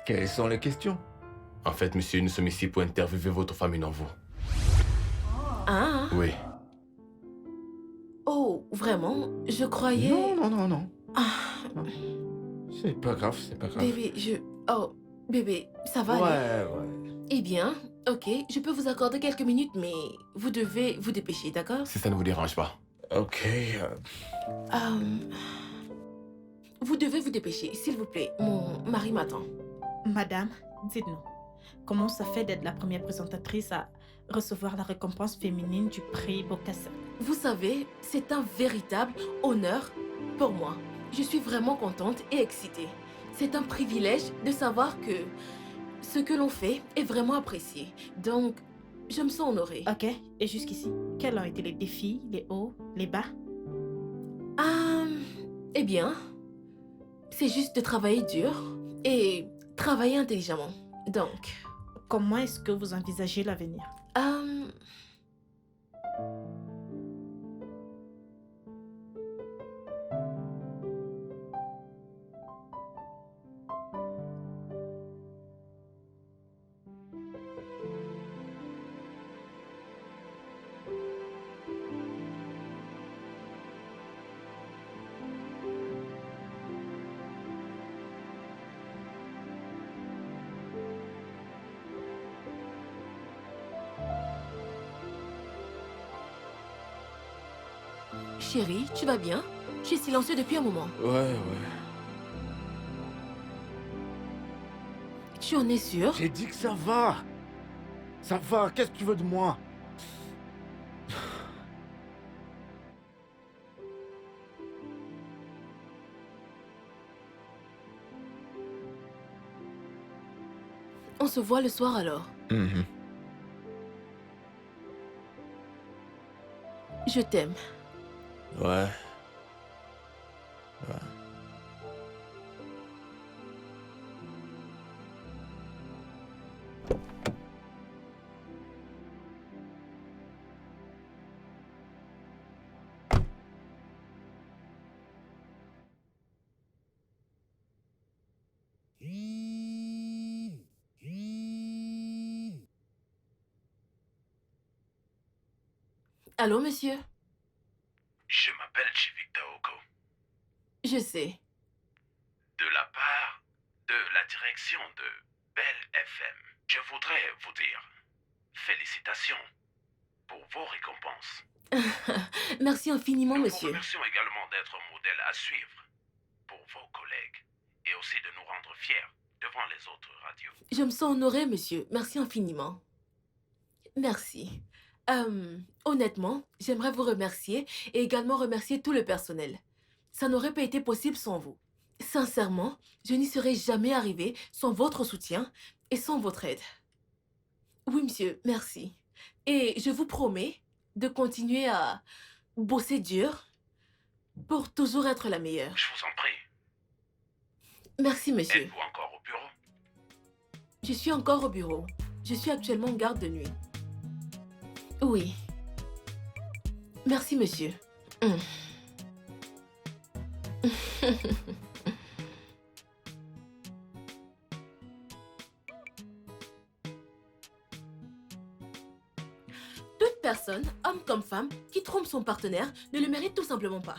Quelles sont les questions? En fait, monsieur, nous sommes ici pour interviewer votre famille en vous. Ah. Oui. Oh, vraiment? Je croyais... Non. Ah. C'est pas grave. Bébé, Oh, bébé, ça va aller? Ouais. Eh bien, ok, je peux vous accorder quelques minutes, mais vous devez vous dépêcher, d'accord? Si ça ne vous dérange pas. Ok. Vous devez vous dépêcher, s'il vous plaît. Mon mari m'attend. Madame, dites-nous, comment ça fait d'être la première présentatrice à recevoir la récompense féminine du prix Bocassa? Vous savez, c'est un véritable honneur pour moi. Je suis vraiment contente et excitée. C'est un privilège de savoir que ce que l'on fait est vraiment apprécié. Donc, je me sens honorée. Ok, et jusqu'ici, quels ont été les défis, les hauts, les bas? Eh bien, c'est juste de travailler dur et travailler intelligemment. Donc... Comment est-ce que vous envisagez l'avenir? Chérie, tu vas bien? Je suis silencieux depuis un moment. Ouais. Tu en es sûr? J'ai dit que ça va. Ça va, qu'est-ce que tu veux de moi? On se voit le soir alors. Je t'aime. Ouais. Allô, monsieur? Je m'appelle Chivita Oko. Je sais. De la part de la direction de Belle FM. Je voudrais vous dire félicitations pour vos récompenses. Merci infiniment, Nous monsieur. vous remercions également d'être un modèle à suivre pour vos collègues et aussi de nous rendre fiers devant les autres radios. Je me sens honorée, monsieur. Merci infiniment. Merci. Honnêtement, j'aimerais vous remercier et également remercier tout le personnel. Ça n'aurait pas été possible sans vous. Sincèrement, je n'y serais jamais arrivée sans votre soutien et sans votre aide. Oui, monsieur, merci. Et je vous promets de continuer à bosser dur pour toujours être la meilleure. Je vous en prie. Merci, monsieur. Êtes-vous encore au bureau? Je suis encore au bureau. Je suis actuellement en garde de nuit. Oui. Merci, monsieur. Toute personne, homme comme femme, qui trompe son partenaire ne le mérite tout simplement pas.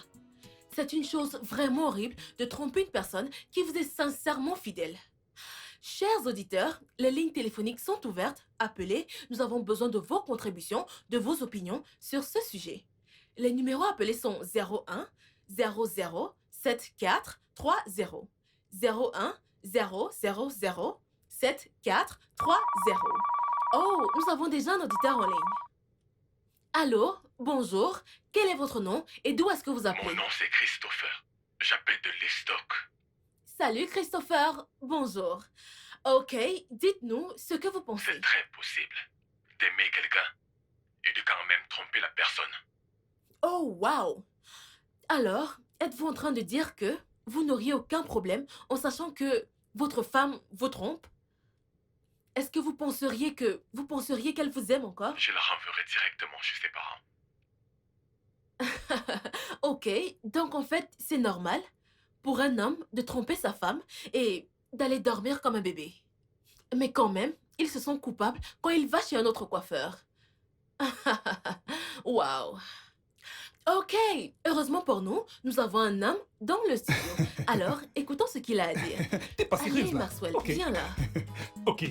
C'est une chose vraiment horrible de tromper une personne qui vous est sincèrement fidèle. Chers auditeurs, les lignes téléphoniques sont ouvertes. Appelez, nous avons besoin de vos contributions, de vos opinions sur ce sujet. Les numéros appelés sont 01 00 74 30 01 000 74 30. Oh, nous avons déjà un auditeur en ligne. Allô, bonjour, quel est votre nom et d'où est-ce que vous appelez? Mon nom c'est Christopher. J'appelle de l'Estoc. Salut Christopher, bonjour. Ok, dites-nous ce que vous pensez. C'est très possible d'aimer quelqu'un et de quand même tromper la personne. Oh, wow. Alors, êtes-vous en train de dire que vous n'auriez aucun problème en sachant que votre femme vous trompe? Est-ce que vous penseriez qu'elle vous aime encore? Je la renverrai directement chez ses parents. Ok, donc en fait, c'est normal pour un homme de tromper sa femme et d'aller dormir comme un bébé. Mais quand même, ils se sentent coupables quand il va chez un autre coiffeur. Waouh. Ok, heureusement pour nous, nous avons un homme dans le studio. Alors, écoutons ce qu'il a à dire. T'es pas sérieuse, Allez, là? Maxwell, Ok. viens là. Ok.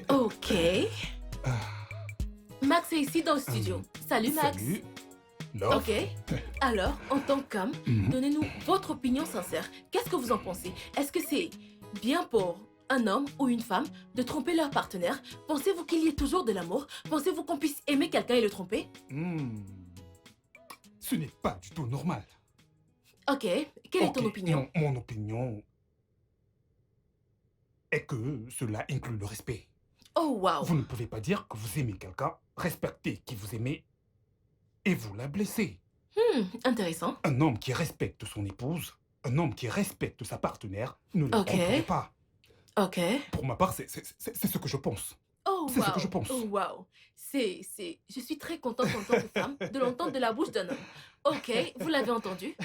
Ok. Max est ici dans le studio. Salut, Max. Salut. Love. Ok. Alors, en tant qu'homme, Mhm. donnez-nous votre opinion sincère. Qu'est-ce que vous en pensez? Est-ce que c'est bien pour un homme ou une femme de tromper leur partenaire? Pensez-vous qu'il y ait toujours de l'amour? Pensez-vous qu'on puisse aimer quelqu'un et le tromper? Ce n'est pas du tout normal. Ok. Quelle est ton Ok, opinion? Mon opinion est que cela inclut le respect. Oh, wow. Vous ne pouvez pas dire que vous aimez quelqu'un, respectez qui vous aimez, et vous la blessez. Intéressant. Un homme qui respecte son épouse, un homme qui respecte sa partenaire, ne le Ok. tromperait pas. Ok. Pour ma part, c'est ce que je pense. Oh, C'est ce wow. que je pense. Oh, wow. Je suis très contente en tant que femme de l'entendre de la bouche d'un homme. Ok, vous l'avez entendu?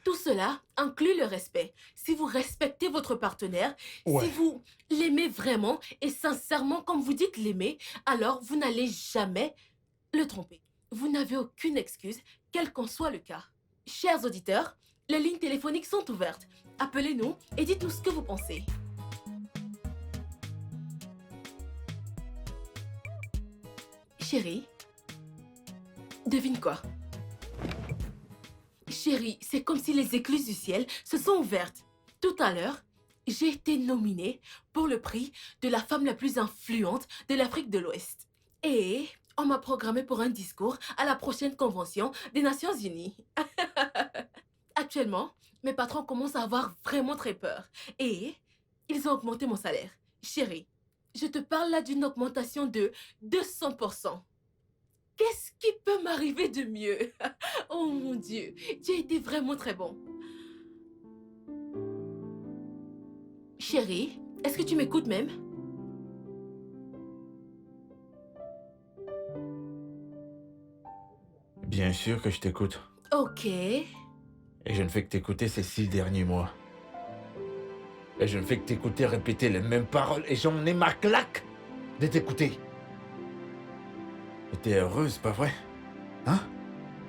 Tout cela inclut le respect. Si vous respectez votre partenaire, Ouais. si vous l'aimez vraiment et sincèrement comme vous dites l'aimer, alors vous n'allez jamais le tromper. Vous n'avez aucune excuse, quel qu'en soit le cas. Chers auditeurs, les lignes téléphoniques sont ouvertes. Appelez-nous et dites-nous ce que vous pensez. Chérie, devine quoi? Chérie, c'est comme si les écluses du ciel se sont ouvertes. Tout à l'heure, j'ai été nominée pour le prix de la femme la plus influente de l'Afrique de l'Ouest. Et on m'a programmée pour un discours à la prochaine convention des Nations Unies. Actuellement, mes patrons commencent à avoir vraiment très peur. Et ils ont augmenté mon salaire. Chérie, je te parle là d'une augmentation de 200%. Qu'est-ce qui peut m'arriver de mieux? Oh mon Dieu, tu as été vraiment très bon. Chérie, est-ce que tu m'écoutes même? Bien sûr que je t'écoute. Ok. Et je ne fais que t'écouter ces 6 derniers mois. Et je ne fais que t'écouter répéter les mêmes paroles et j'en ai ma claque de t'écouter. Et t'es heureuse, pas vrai? Hein?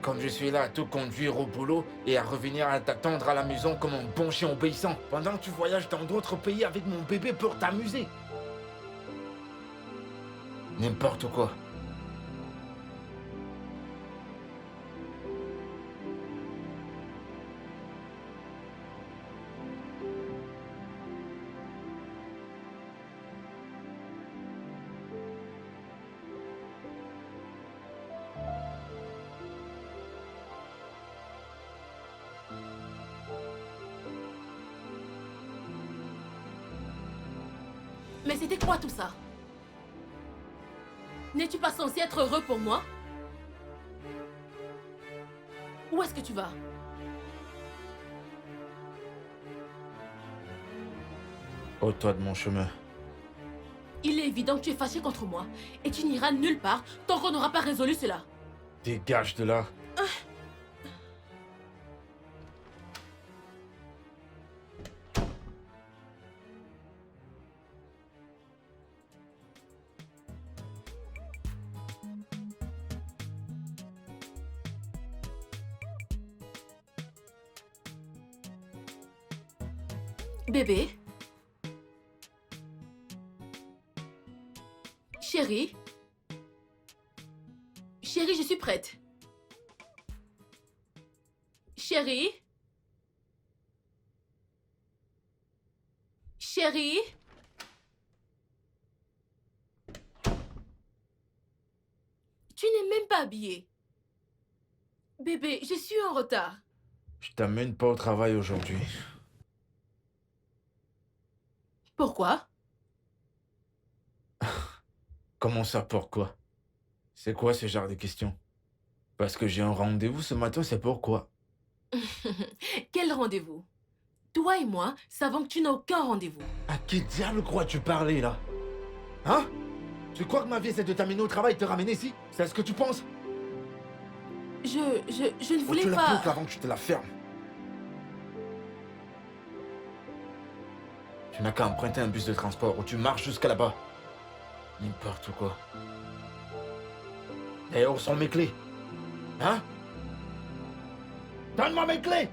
Comme je suis là à te conduire au boulot et à revenir à t'attendre à la maison comme un bon chien obéissant, pendant que tu voyages dans d'autres pays avec mon bébé pour t'amuser. N'importe quoi. Mais c'était quoi tout ça? N'es-tu pas censé être heureux pour moi? Où est-ce que tu vas? Ôte-toi de mon chemin. Il est évident que tu es fâché contre moi et tu n'iras nulle part tant qu'on n'aura pas résolu cela. Dégage de là. Bébé? Chérie? Chérie, je suis prête. Chérie? Chérie? Tu n'es même pas habillée. Bébé, je suis en retard. Je t'amène pas au travail aujourd'hui. Pourquoi? Comment ça, pourquoi? C'est quoi ce genre de questions? Parce que j'ai un rendez-vous ce matin, c'est pourquoi. Quel rendez-vous? Toi et moi savons que tu n'as aucun rendez-vous. À qui diable crois-tu parler, là? Hein? Tu crois que ma vie, c'est de t'amener au travail et te ramener ici? C'est ce que tu penses? Je ne Ou voulais tu la pas... boucles avant que je te la ferme. Tu n'as qu'à emprunter un bus de transport ou tu marches jusqu'à là-bas. N'importe quoi. Et où sont mes clés? Hein? Donne-moi mes clés!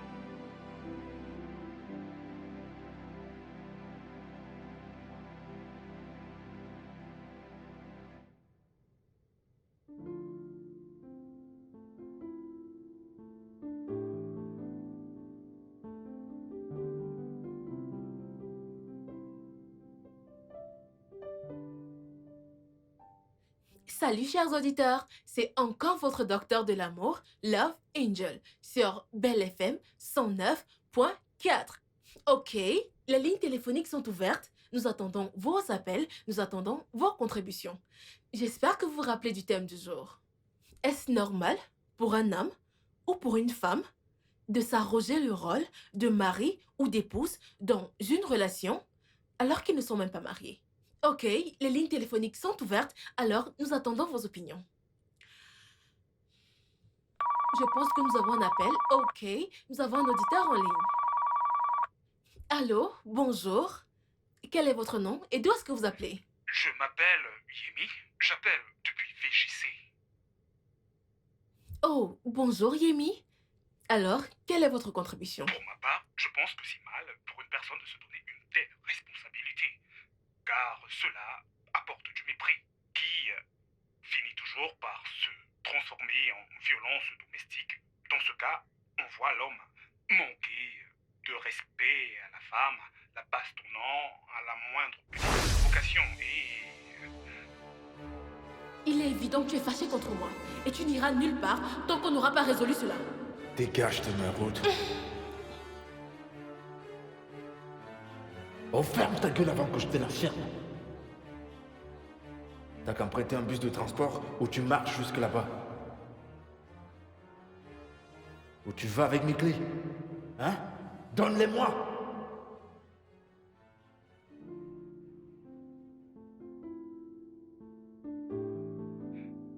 Salut chers auditeurs, c'est encore votre docteur de l'amour, Love Angel, sur Belle FM 109.4. Ok, les lignes téléphoniques sont ouvertes, nous attendons vos appels, nous attendons vos contributions. J'espère que vous vous rappelez du thème du jour. Est-ce normal pour un homme ou pour une femme de s'arroger le rôle de mari ou d'épouse dans une relation alors qu'ils ne sont même pas mariés? Ok, les lignes téléphoniques sont ouvertes, alors nous attendons vos opinions. Je pense que nous avons un appel. Ok, nous avons un auditeur en ligne. Allô, bonjour. Quel est votre nom et d'où est-ce que vous appelez? Je m'appelle Yemi. J'appelle depuis VJC. Oh, bonjour Yemi. Alors, quelle est votre contribution? Pour ma part, je pense que c'est mal pour une personne de se donner une telle responsabilité. Car cela apporte du mépris, qui finit toujours par se transformer en violence domestique. Dans ce cas, on voit l'homme manquer de respect à la femme, la bastonnant à la moindre petite provocation et... Il est évident que tu es fâché contre moi, et tu n'iras nulle part tant qu'on n'aura pas résolu cela. Dégage de ma route. Oh, ferme ta gueule avant que je te la ferme. T'as qu'à me prêter un bus de transport ou tu marches jusque là-bas. Ou tu vas avec mes clés. Hein? Donne-les-moi!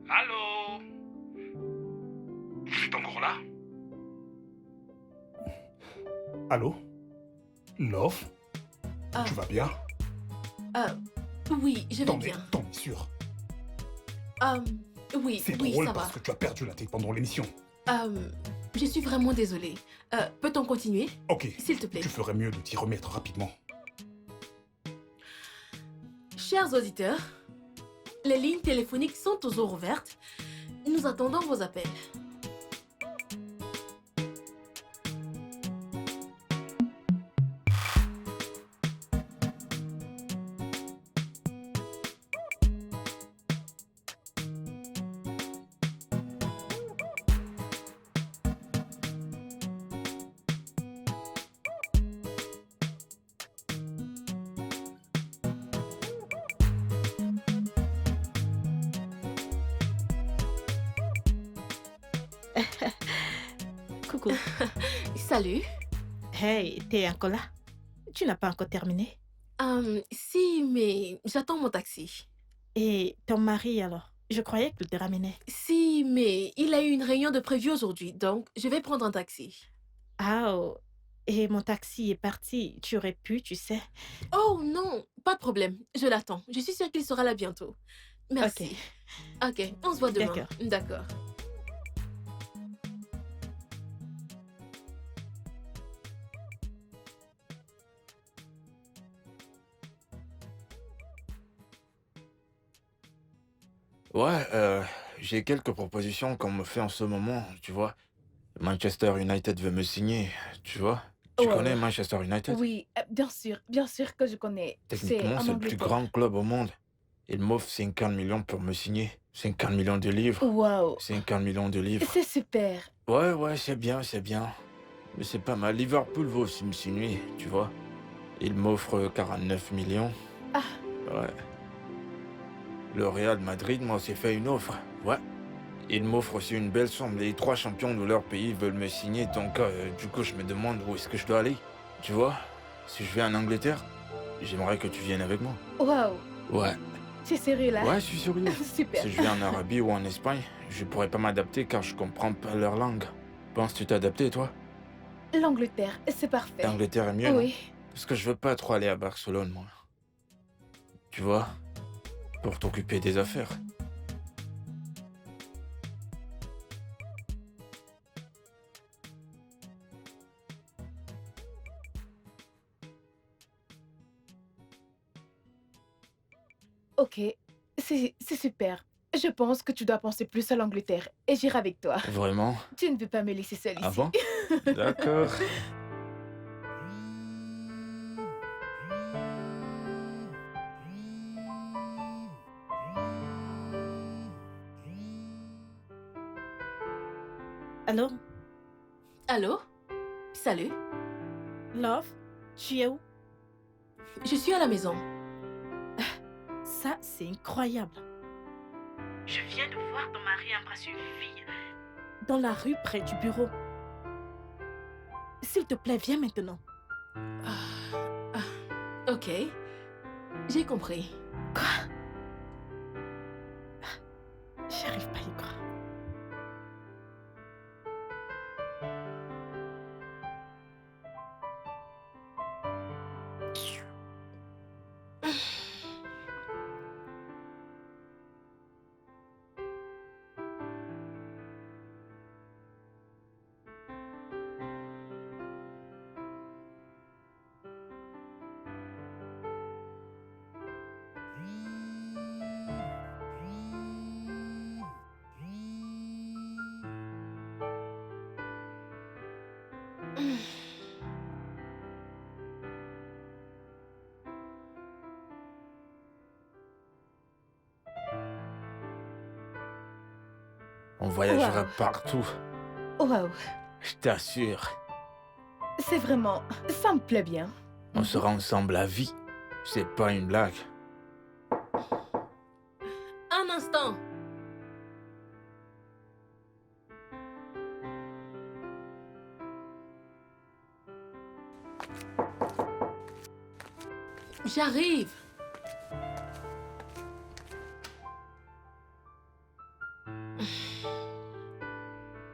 Allô? Vous êtes encore là? Allô? Love? Tu vas bien? Oui, je vais bien. T'en es sûr? Oui, C'est oui, drôle ça va. parce que tu as perdu la tête pendant l'émission. Je suis vraiment désolée. Peut-on continuer? Ok. S'il te plaît. Tu ferais mieux de t'y remettre rapidement. Chers auditeurs, les lignes téléphoniques sont toujours ouvertes. Nous attendons vos appels. Coucou. Salut. Hey, t'es encore là? Tu n'as pas encore terminé? Si, mais j'attends mon taxi. Et ton mari alors? Je croyais qu'il te ramenait. Si, mais il a eu une réunion de prévu aujourd'hui, donc je vais prendre un taxi. Ah, oh. Et mon taxi est parti. Tu aurais pu, tu sais. Oh non, pas de problème. Je l'attends. Je suis sûre qu'il sera là bientôt. Merci. Ok, on se voit demain. D'accord. D'accord. Ouais, j'ai quelques propositions qu'on me fait en ce moment, tu vois. Manchester United veut me signer, tu vois. Tu Ouais, connais ouais. Manchester United? Oui, bien sûr que je connais. C'est Techniquement, en c'est le plus Angleterre. grand club au monde. Ils m'offrent 50 millions pour me signer. 50 millions de livres. Waouh, 50 millions de livres. c'est super. Ouais, c'est bien, c'est bien. Mais c'est pas mal. Liverpool veut aussi me signer, tu vois. Ils m'offrent 49 millions. Ah, Ouais. Le Real Madrid m'a aussi fait une offre. Ouais. Ils m'offrent aussi une belle somme. Les 3 champions de leur pays veulent me signer. Donc, du coup, je me demande où est-ce que je dois aller. Tu vois, si je vais en Angleterre, j'aimerais que tu viennes avec moi. waouh, Ouais. tu es sérieux là? Ouais, je suis sérieux. Super. Si je vais en Arabie ou en Espagne, je pourrais pas m'adapter car je comprends pas leur langue. Penses-tu t'adapter, toi? L'Angleterre, c'est parfait. L'Angleterre est mieux, non? Oui. Parce que je veux pas trop aller à Barcelone, moi. Tu vois, pour t'occuper des affaires. Ok, c'est super. Je pense que tu dois penser plus à l'Angleterre et j'irai avec toi. Vraiment? Tu ne peux pas me laisser seule Ah ici. bon? D'accord. Allô? Allô? Salut. Love? Tu es où? Je suis à la maison. Ça, c'est incroyable. Je viens de voir ton mari embrasser une fille dans la rue près du bureau. S'il te plaît, viens maintenant. Ok. J'ai compris. J'arrive pas à y croire. On voyagera Wow. partout, Waouh, je t'assure. c'est vraiment... Ça me plaît bien. On sera ensemble à vie. C'est pas une blague. Un instant. J'arrive.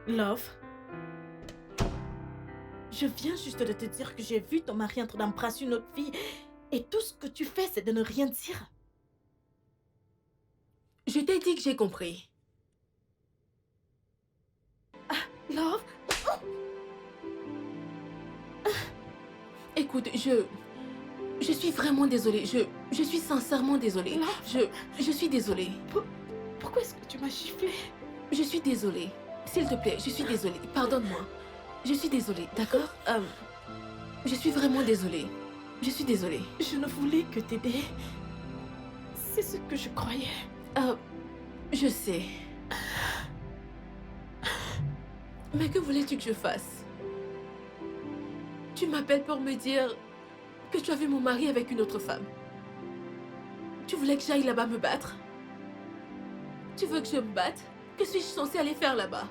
Love? Je viens juste de te dire que j'ai vu ton mari en train d'embrasser une autre fille et tout ce que tu fais, c'est de ne rien dire. Je t'ai dit que j'ai compris. Love? Écoute, je suis vraiment désolée. Je suis sincèrement désolée. Je suis désolée. Pourquoi est-ce que tu m'as giflé? Je suis désolée. S'il te plaît, je suis désolée. Pardonne-moi. Je suis désolée, d'accord? Je suis vraiment désolée. Je suis désolée. Je ne voulais que t'aider. C'est ce que je croyais. Je sais. Mais que voulais-tu que je fasse? Tu m'appelles pour me dire que tu as vu mon mari avec une autre femme. Tu voulais que j'aille là-bas me battre? Tu veux que je me batte? Que suis-je censée aller faire là-bas?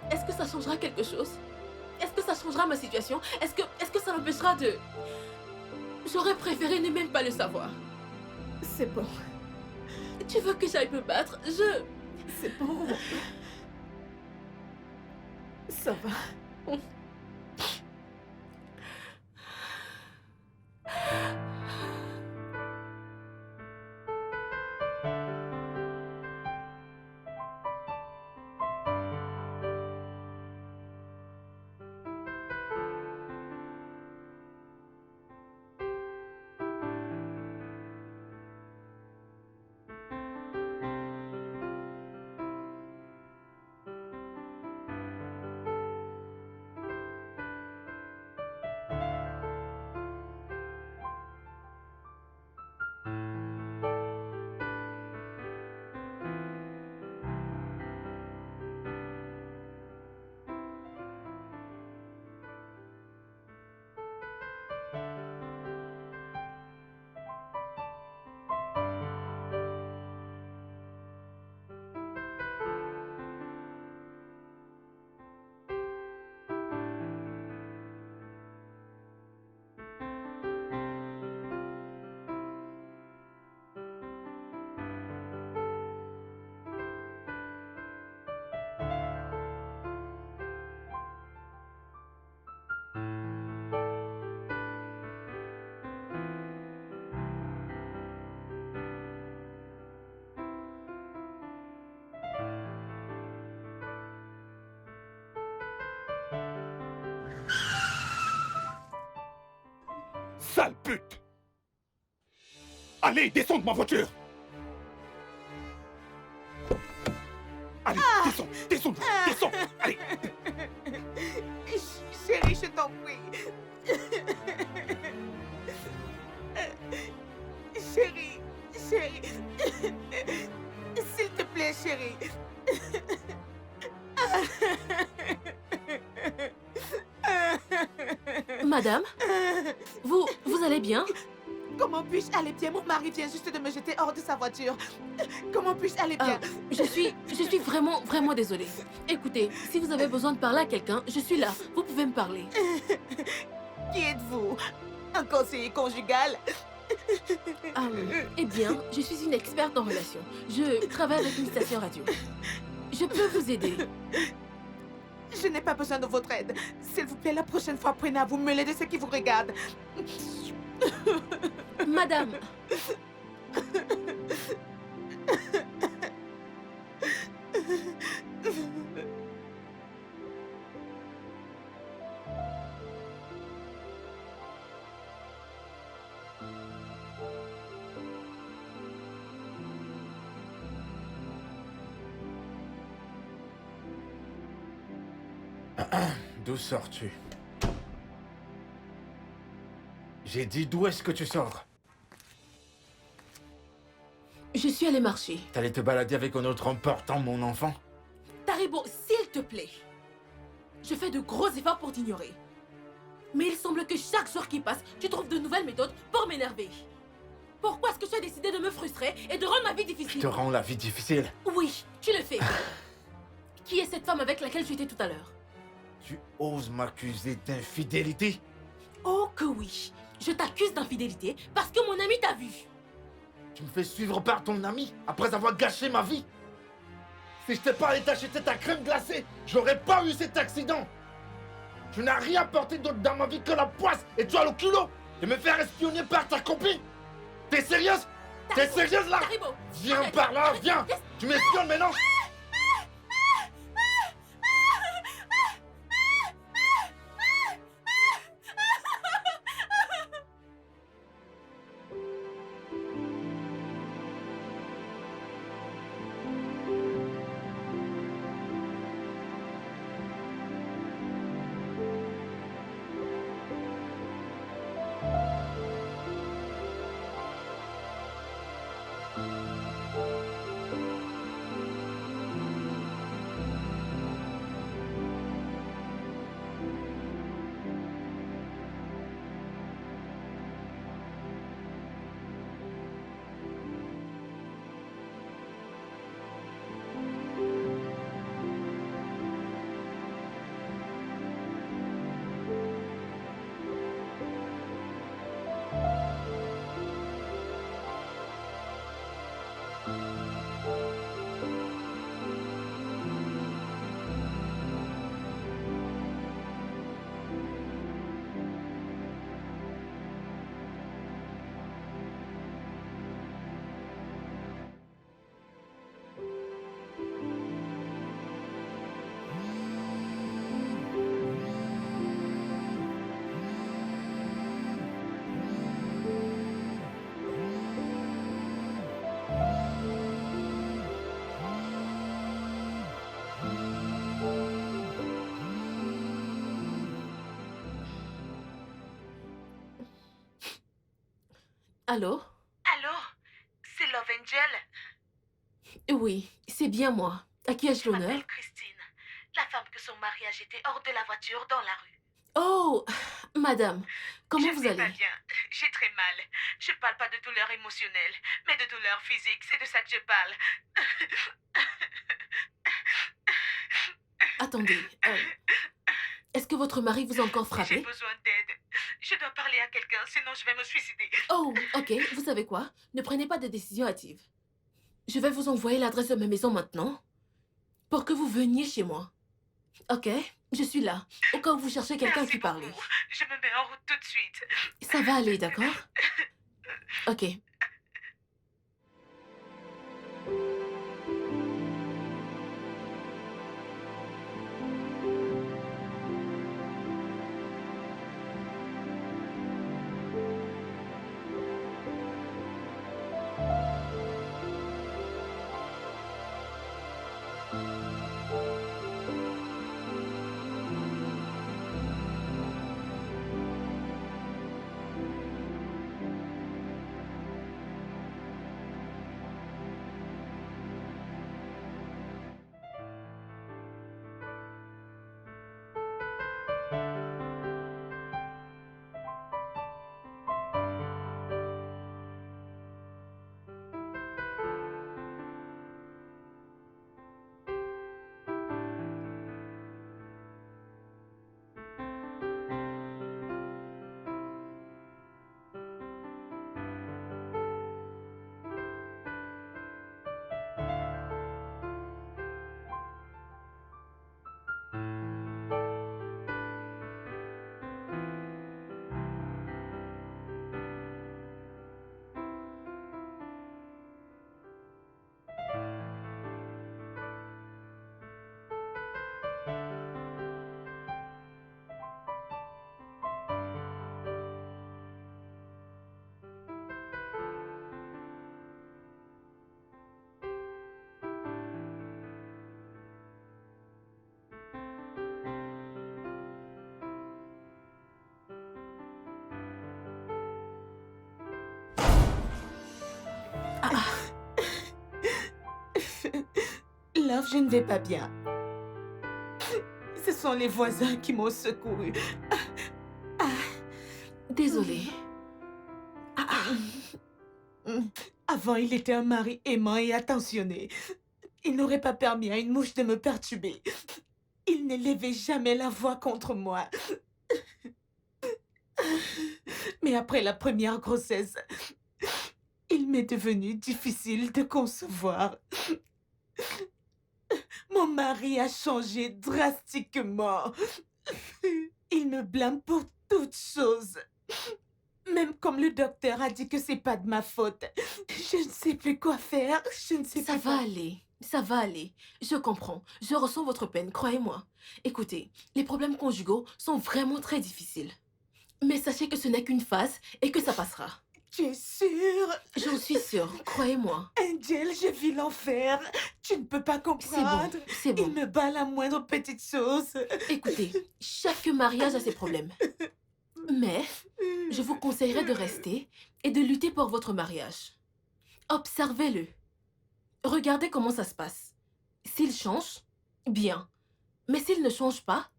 Est-ce que ça changera quelque chose? Est-ce que ça changera ma situation? Est-ce que ça m'empêchera de... J'aurais préféré ne même pas le savoir. C'est bon. Tu veux que j'aille me battre? C'est bon. Ça va. Sale pute! Allez, descends de ma voiture! Allez, descends, allez! Chérie, je t'en prie. Chérie, s'il te plaît, chérie. Madame, vous allez bien? Comment puis-je aller bien? Mon mari vient juste de me jeter hors de sa voiture. Comment puis-je aller bien? Je suis vraiment, vraiment désolée. Écoutez, si vous avez besoin de parler à quelqu'un, je suis là. Vous pouvez me parler. Qui êtes-vous? Un conseiller conjugal? Eh bien, je suis une experte en relations. Je travaille avec une station radio. Je peux vous aider. Je n'ai pas besoin de votre aide. S'il vous plaît, la prochaine fois, prenez à vous mêler de ce qui vous regarde. Madame. D'où sors-tu? J'ai dit d'où est-ce que tu sors? Je suis allée marcher. T'allais te balader avec un autre homme portant mon enfant? Taribo, s'il te plaît. Je fais de gros efforts pour t'ignorer. Mais il semble que chaque jour qui passe, tu trouves de nouvelles méthodes pour m'énerver. Pourquoi est-ce que tu as décidé de me frustrer et de rendre ma vie difficile? Je te rends la vie difficile. Oui, tu le fais. Qui est cette femme avec laquelle tu étais tout à l'heure? Tu oses m'accuser d'infidélité? Oh que oui. Je t'accuse d'infidélité parce que mon ami t'a vu. Tu me fais suivre par ton ami après avoir gâché ma vie? Si je t'ai pas allé t'acheter ta crème glacée, j'aurais pas eu cet accident. Tu n'as rien apporté d'autre dans ma vie que la poisse et tu as le culot de me faire espionner par ta copine. T'es sérieuse? T'es sérieuse là? Viens par là, viens. Tu m'espionnes maintenant? Allô? Allô? C'est Love Angel? Oui, c'est bien moi. À qui ai-je Je l'honneur? m'appelle Christine, la femme que son mariage était hors de la voiture dans la rue. Oh, madame, comment vous Je vais allez? pas bien, j'ai très mal. Je parle pas de douleur émotionnelle, mais de douleur physique, c'est de ça que je parle. Attendez, est-ce que votre mari vous a encore J'ai frappé? besoin d'aide. Je dois parler à quelqu'un, sinon je vais me suicider. Oh, ok, vous savez quoi? Ne prenez pas de décision hâtive. Je vais vous envoyer l'adresse de ma maison maintenant pour que vous veniez chez moi. Ok? Je suis là, au cas où vous cherchez quelqu'un Merci qui parle. beaucoup. Je me mets en route tout de suite. Ça va aller, d'accord? Ok. Love, je ne vais pas bien. Ce sont les voisins qui m'ont secouru. Désolée. Avant, il était un mari aimant et attentionné. Il n'aurait pas permis à une mouche de me perturber. Il n'élevait jamais la voix contre moi. Mais après la première grossesse, il m'est devenu difficile de concevoir. Mon mari a changé drastiquement. Il me blâme pour toutes choses. Même comme le docteur a dit que c'est pas de ma faute. Je ne sais plus quoi faire. Je ne sais Ça plus va quoi- aller, ça va aller. Je comprends, je ressens votre peine, croyez-moi. Écoutez, les problèmes conjugaux sont vraiment très difficiles. Mais sachez que ce n'est qu'une phase et que ça passera. Tu es sûre? J'en suis sûre, croyez-moi. Angel, je vis l'enfer. Tu ne peux pas comprendre. C'est bon. Il me bat à la moindre petite chose. Écoutez, chaque mariage a ses problèmes. Mais je vous conseillerais de rester et de lutter pour votre mariage. Observez-le. Regardez comment ça se passe. S'il change, bien. Mais s'il ne change pas,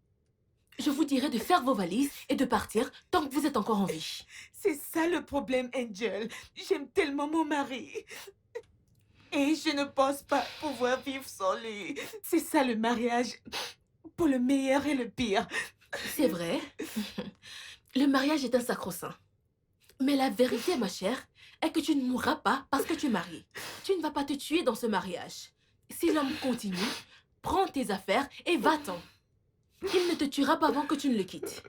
je vous dirais de faire vos valises et de partir tant que vous êtes encore en vie. C'est ça le problème, Angel. J'aime tellement mon mari. Et je ne pense pas pouvoir vivre sans lui. C'est ça le mariage. Pour le meilleur et le pire. C'est vrai. Le mariage est un sacro-saint. Mais la vérité, ma chère, est que tu ne mourras pas parce que tu es mariée. Tu ne vas pas te tuer dans ce mariage. Si l'homme continue, prends tes affaires et va-t'en. Il ne te tuera pas avant que tu ne le quittes.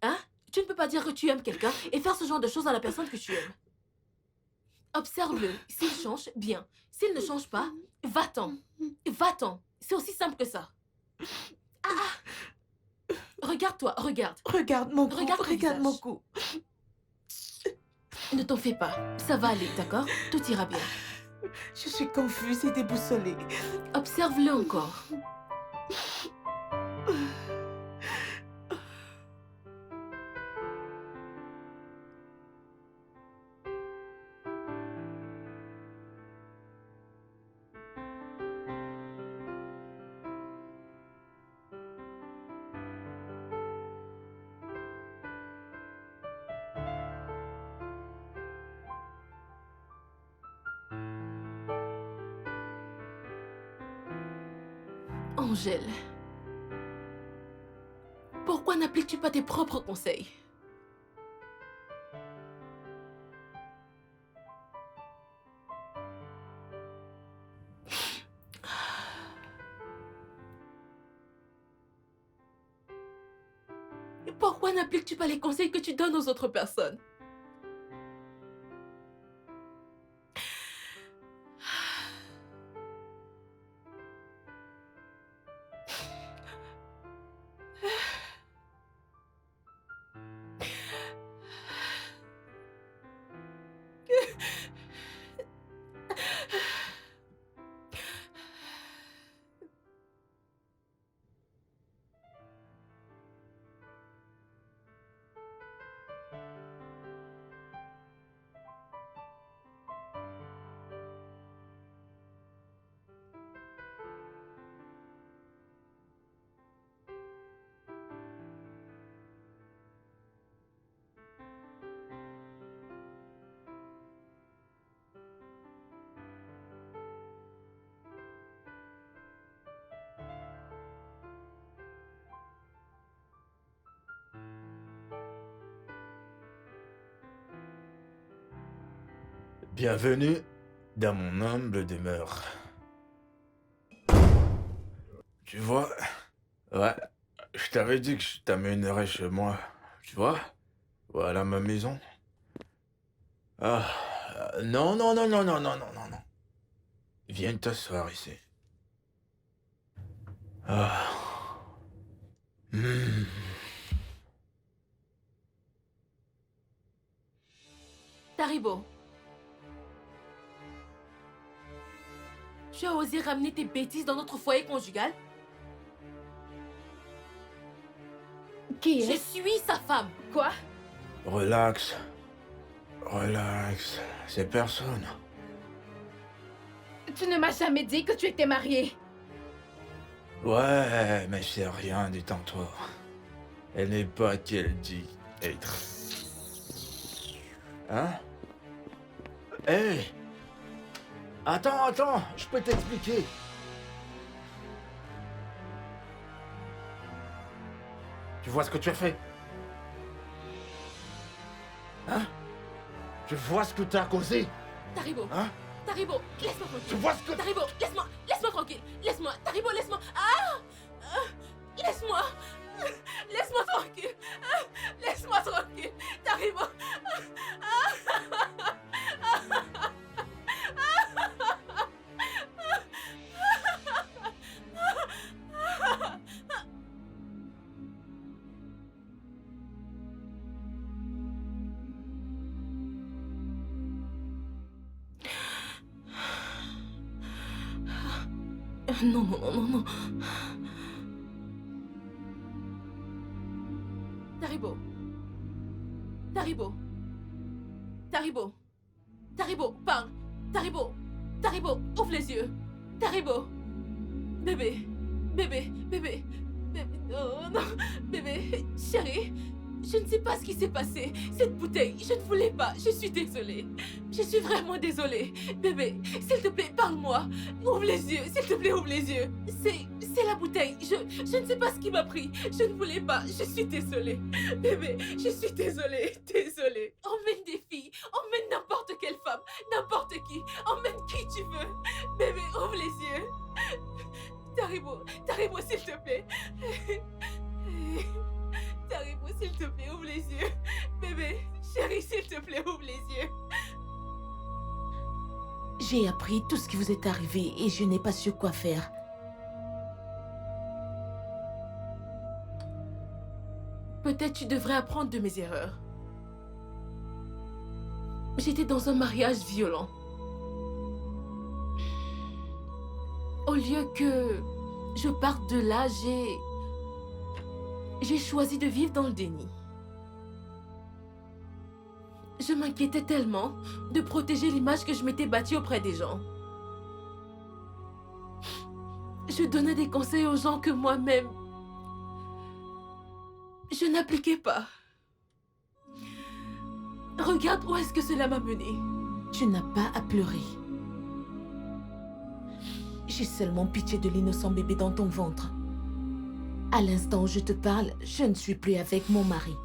Hein? Tu ne peux pas dire que tu aimes quelqu'un et faire ce genre de choses à la personne que tu aimes. Observe-le. S'il change, bien. S'il ne change pas, va-t'en. Va-t'en. C'est aussi simple que ça. Regarde-toi, regarde. Regarde mon cou, Regarde ton regarde mon visage. cou. Ne t'en fais pas. Ça va aller, d'accord? Tout ira bien. Je suis confuse et déboussolée. Observe-le encore. Angèle, pourquoi n'appliques-tu pas tes propres conseils? Pourquoi n'appliques-tu pas les conseils que tu donnes aux autres personnes? Bienvenue dans mon humble demeure. Tu vois, ouais, je t'avais dit que je t'amènerais chez moi. Tu vois, voilà ma maison. Ah, non, non, non, non, non, non, non, non, non. Viens t'asseoir ici. Ah. Hmm. Taribo, tu as osé ramener tes bêtises dans notre foyer conjugal? Qui Je est? suis sa femme. Quoi? Relax. Relax. C'est personne. Tu ne m'as jamais dit que tu étais mariée. Ouais, mais c'est rien du tantôt. Elle n'est pas qu'elle dit être. Hein? Hé! Attends, je peux t'expliquer. Tu vois ce que tu as fait? Hein? Tu vois ce que tu as causé? Taribo, Hein? Taribo, laisse-moi tranquille. Tu vois ce que... Taribo, laisse-moi tranquille. Laisse-moi, Taribo, laisse-moi. Ah! Laisse-moi. Laisse-moi tranquille. Laisse-moi tranquille. Taribo. Non, non, non, non, non. Taribo. Taribo. Taribo. Taribo, parle. Taribo. Taribo, ouvre les yeux. Taribo. Bébé. Bébé. Bébé. Bébé. Oh non. Bébé. Chérie. Je ne sais pas ce qui s'est passé. Cette bouteille, je ne voulais pas. Je suis désolée. Je suis vraiment désolée. Bébé, s'il te plaît, parle-moi. Ouvre les yeux. S'il te plaît, ouvre les yeux. C'est la bouteille. Je ne sais pas ce qui m'a pris. Je ne voulais pas. Je suis désolée. Bébé, je suis désolée. Désolée. Emmène des filles. Emmène n'importe quelle femme. N'importe qui. Emmène qui tu veux. Bébé, ouvre les yeux. Taribo, s'il te plaît. Taribo, s'il te plaît, ouvre les yeux. Bébé, chérie, s'il te plaît, ouvre les yeux. J'ai appris tout ce qui vous est arrivé et je n'ai pas su quoi faire. Peut-être tu devrais apprendre de mes erreurs. J'étais dans un mariage violent. Au lieu que je parte de là, j'ai choisi de vivre dans le déni. Je m'inquiétais tellement de protéger l'image que je m'étais bâtie auprès des gens. Je donnais des conseils aux gens que moi-même, je n'appliquais pas. Regarde où est-ce que cela m'a menée. Tu n'as pas à pleurer. J'ai seulement pitié de l'innocent bébé dans ton ventre. À l'instant où je te parle, je ne suis plus avec mon mari.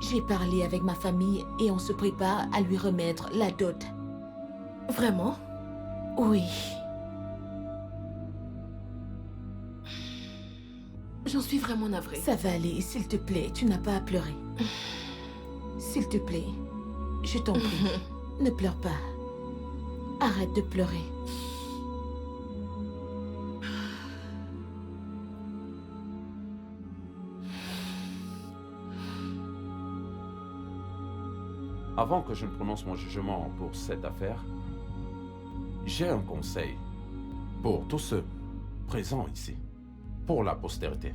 J'ai parlé avec ma famille et on se prépare à lui remettre la dot. Vraiment? Oui. J'en suis vraiment navrée. Ça va aller, s'il te plaît, tu n'as pas à pleurer. S'il te plaît, je t'en prie, ne pleure pas. Arrête de pleurer. Avant que je ne prononce mon jugement pour cette affaire, j'ai un conseil pour tous ceux présents ici, pour la postérité.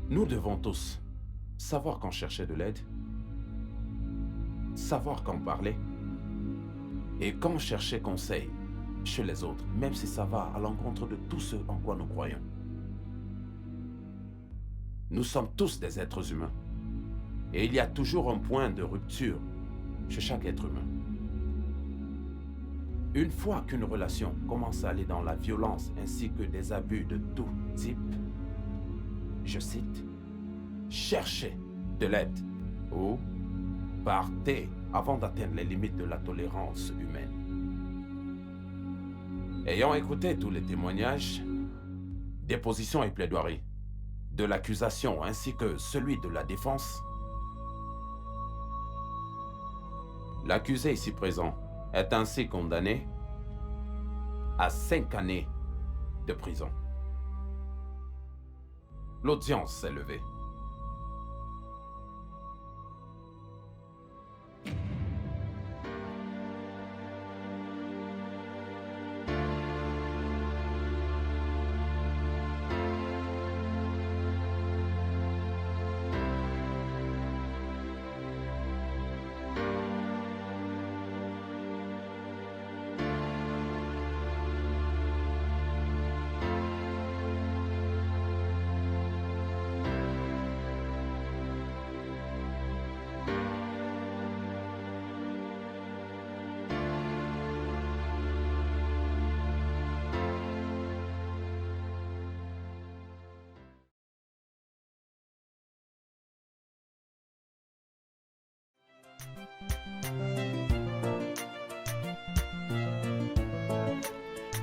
Nous devons tous savoir quand chercher de l'aide, savoir quand parler et quand chercher conseil chez les autres, même si ça va à l'encontre de tout ce en quoi nous croyons. Nous sommes tous des êtres humains. Et il y a toujours un point de rupture chez chaque être humain. Une fois qu'une relation commence à aller dans la violence ainsi que des abus de tout type, je cite, « Cherchez de l'aide » ou « Partez avant d'atteindre les limites de la tolérance humaine ». Ayant écouté tous les témoignages, dépositions et plaidoiries de l'accusation ainsi que celui de la défense, l'accusé ici présent est ainsi condamné à 5 années de prison. L'audience s'est levée.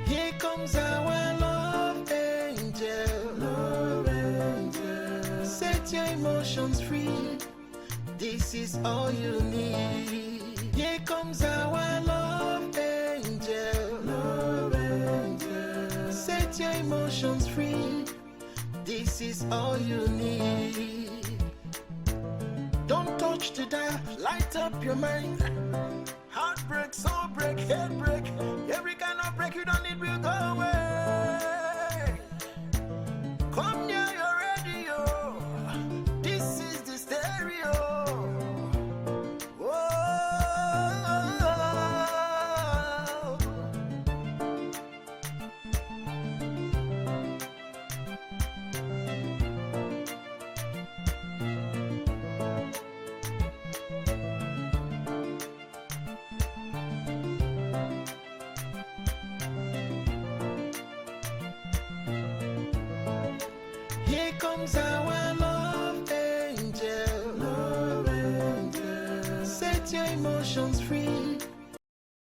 Here comes our love angel. Love angel. Set your emotions free. This is all you need. Here comes our love angel. Love angel. Set your emotions free. This is all you need. Don't touch the dial, light up your mind. Heartbreak, soul break, head break. Every kind of break you don't need will go away. Come near your radio. This is the stereo. Whoa. Here comes our love angel. Love angel. Set your emotions free.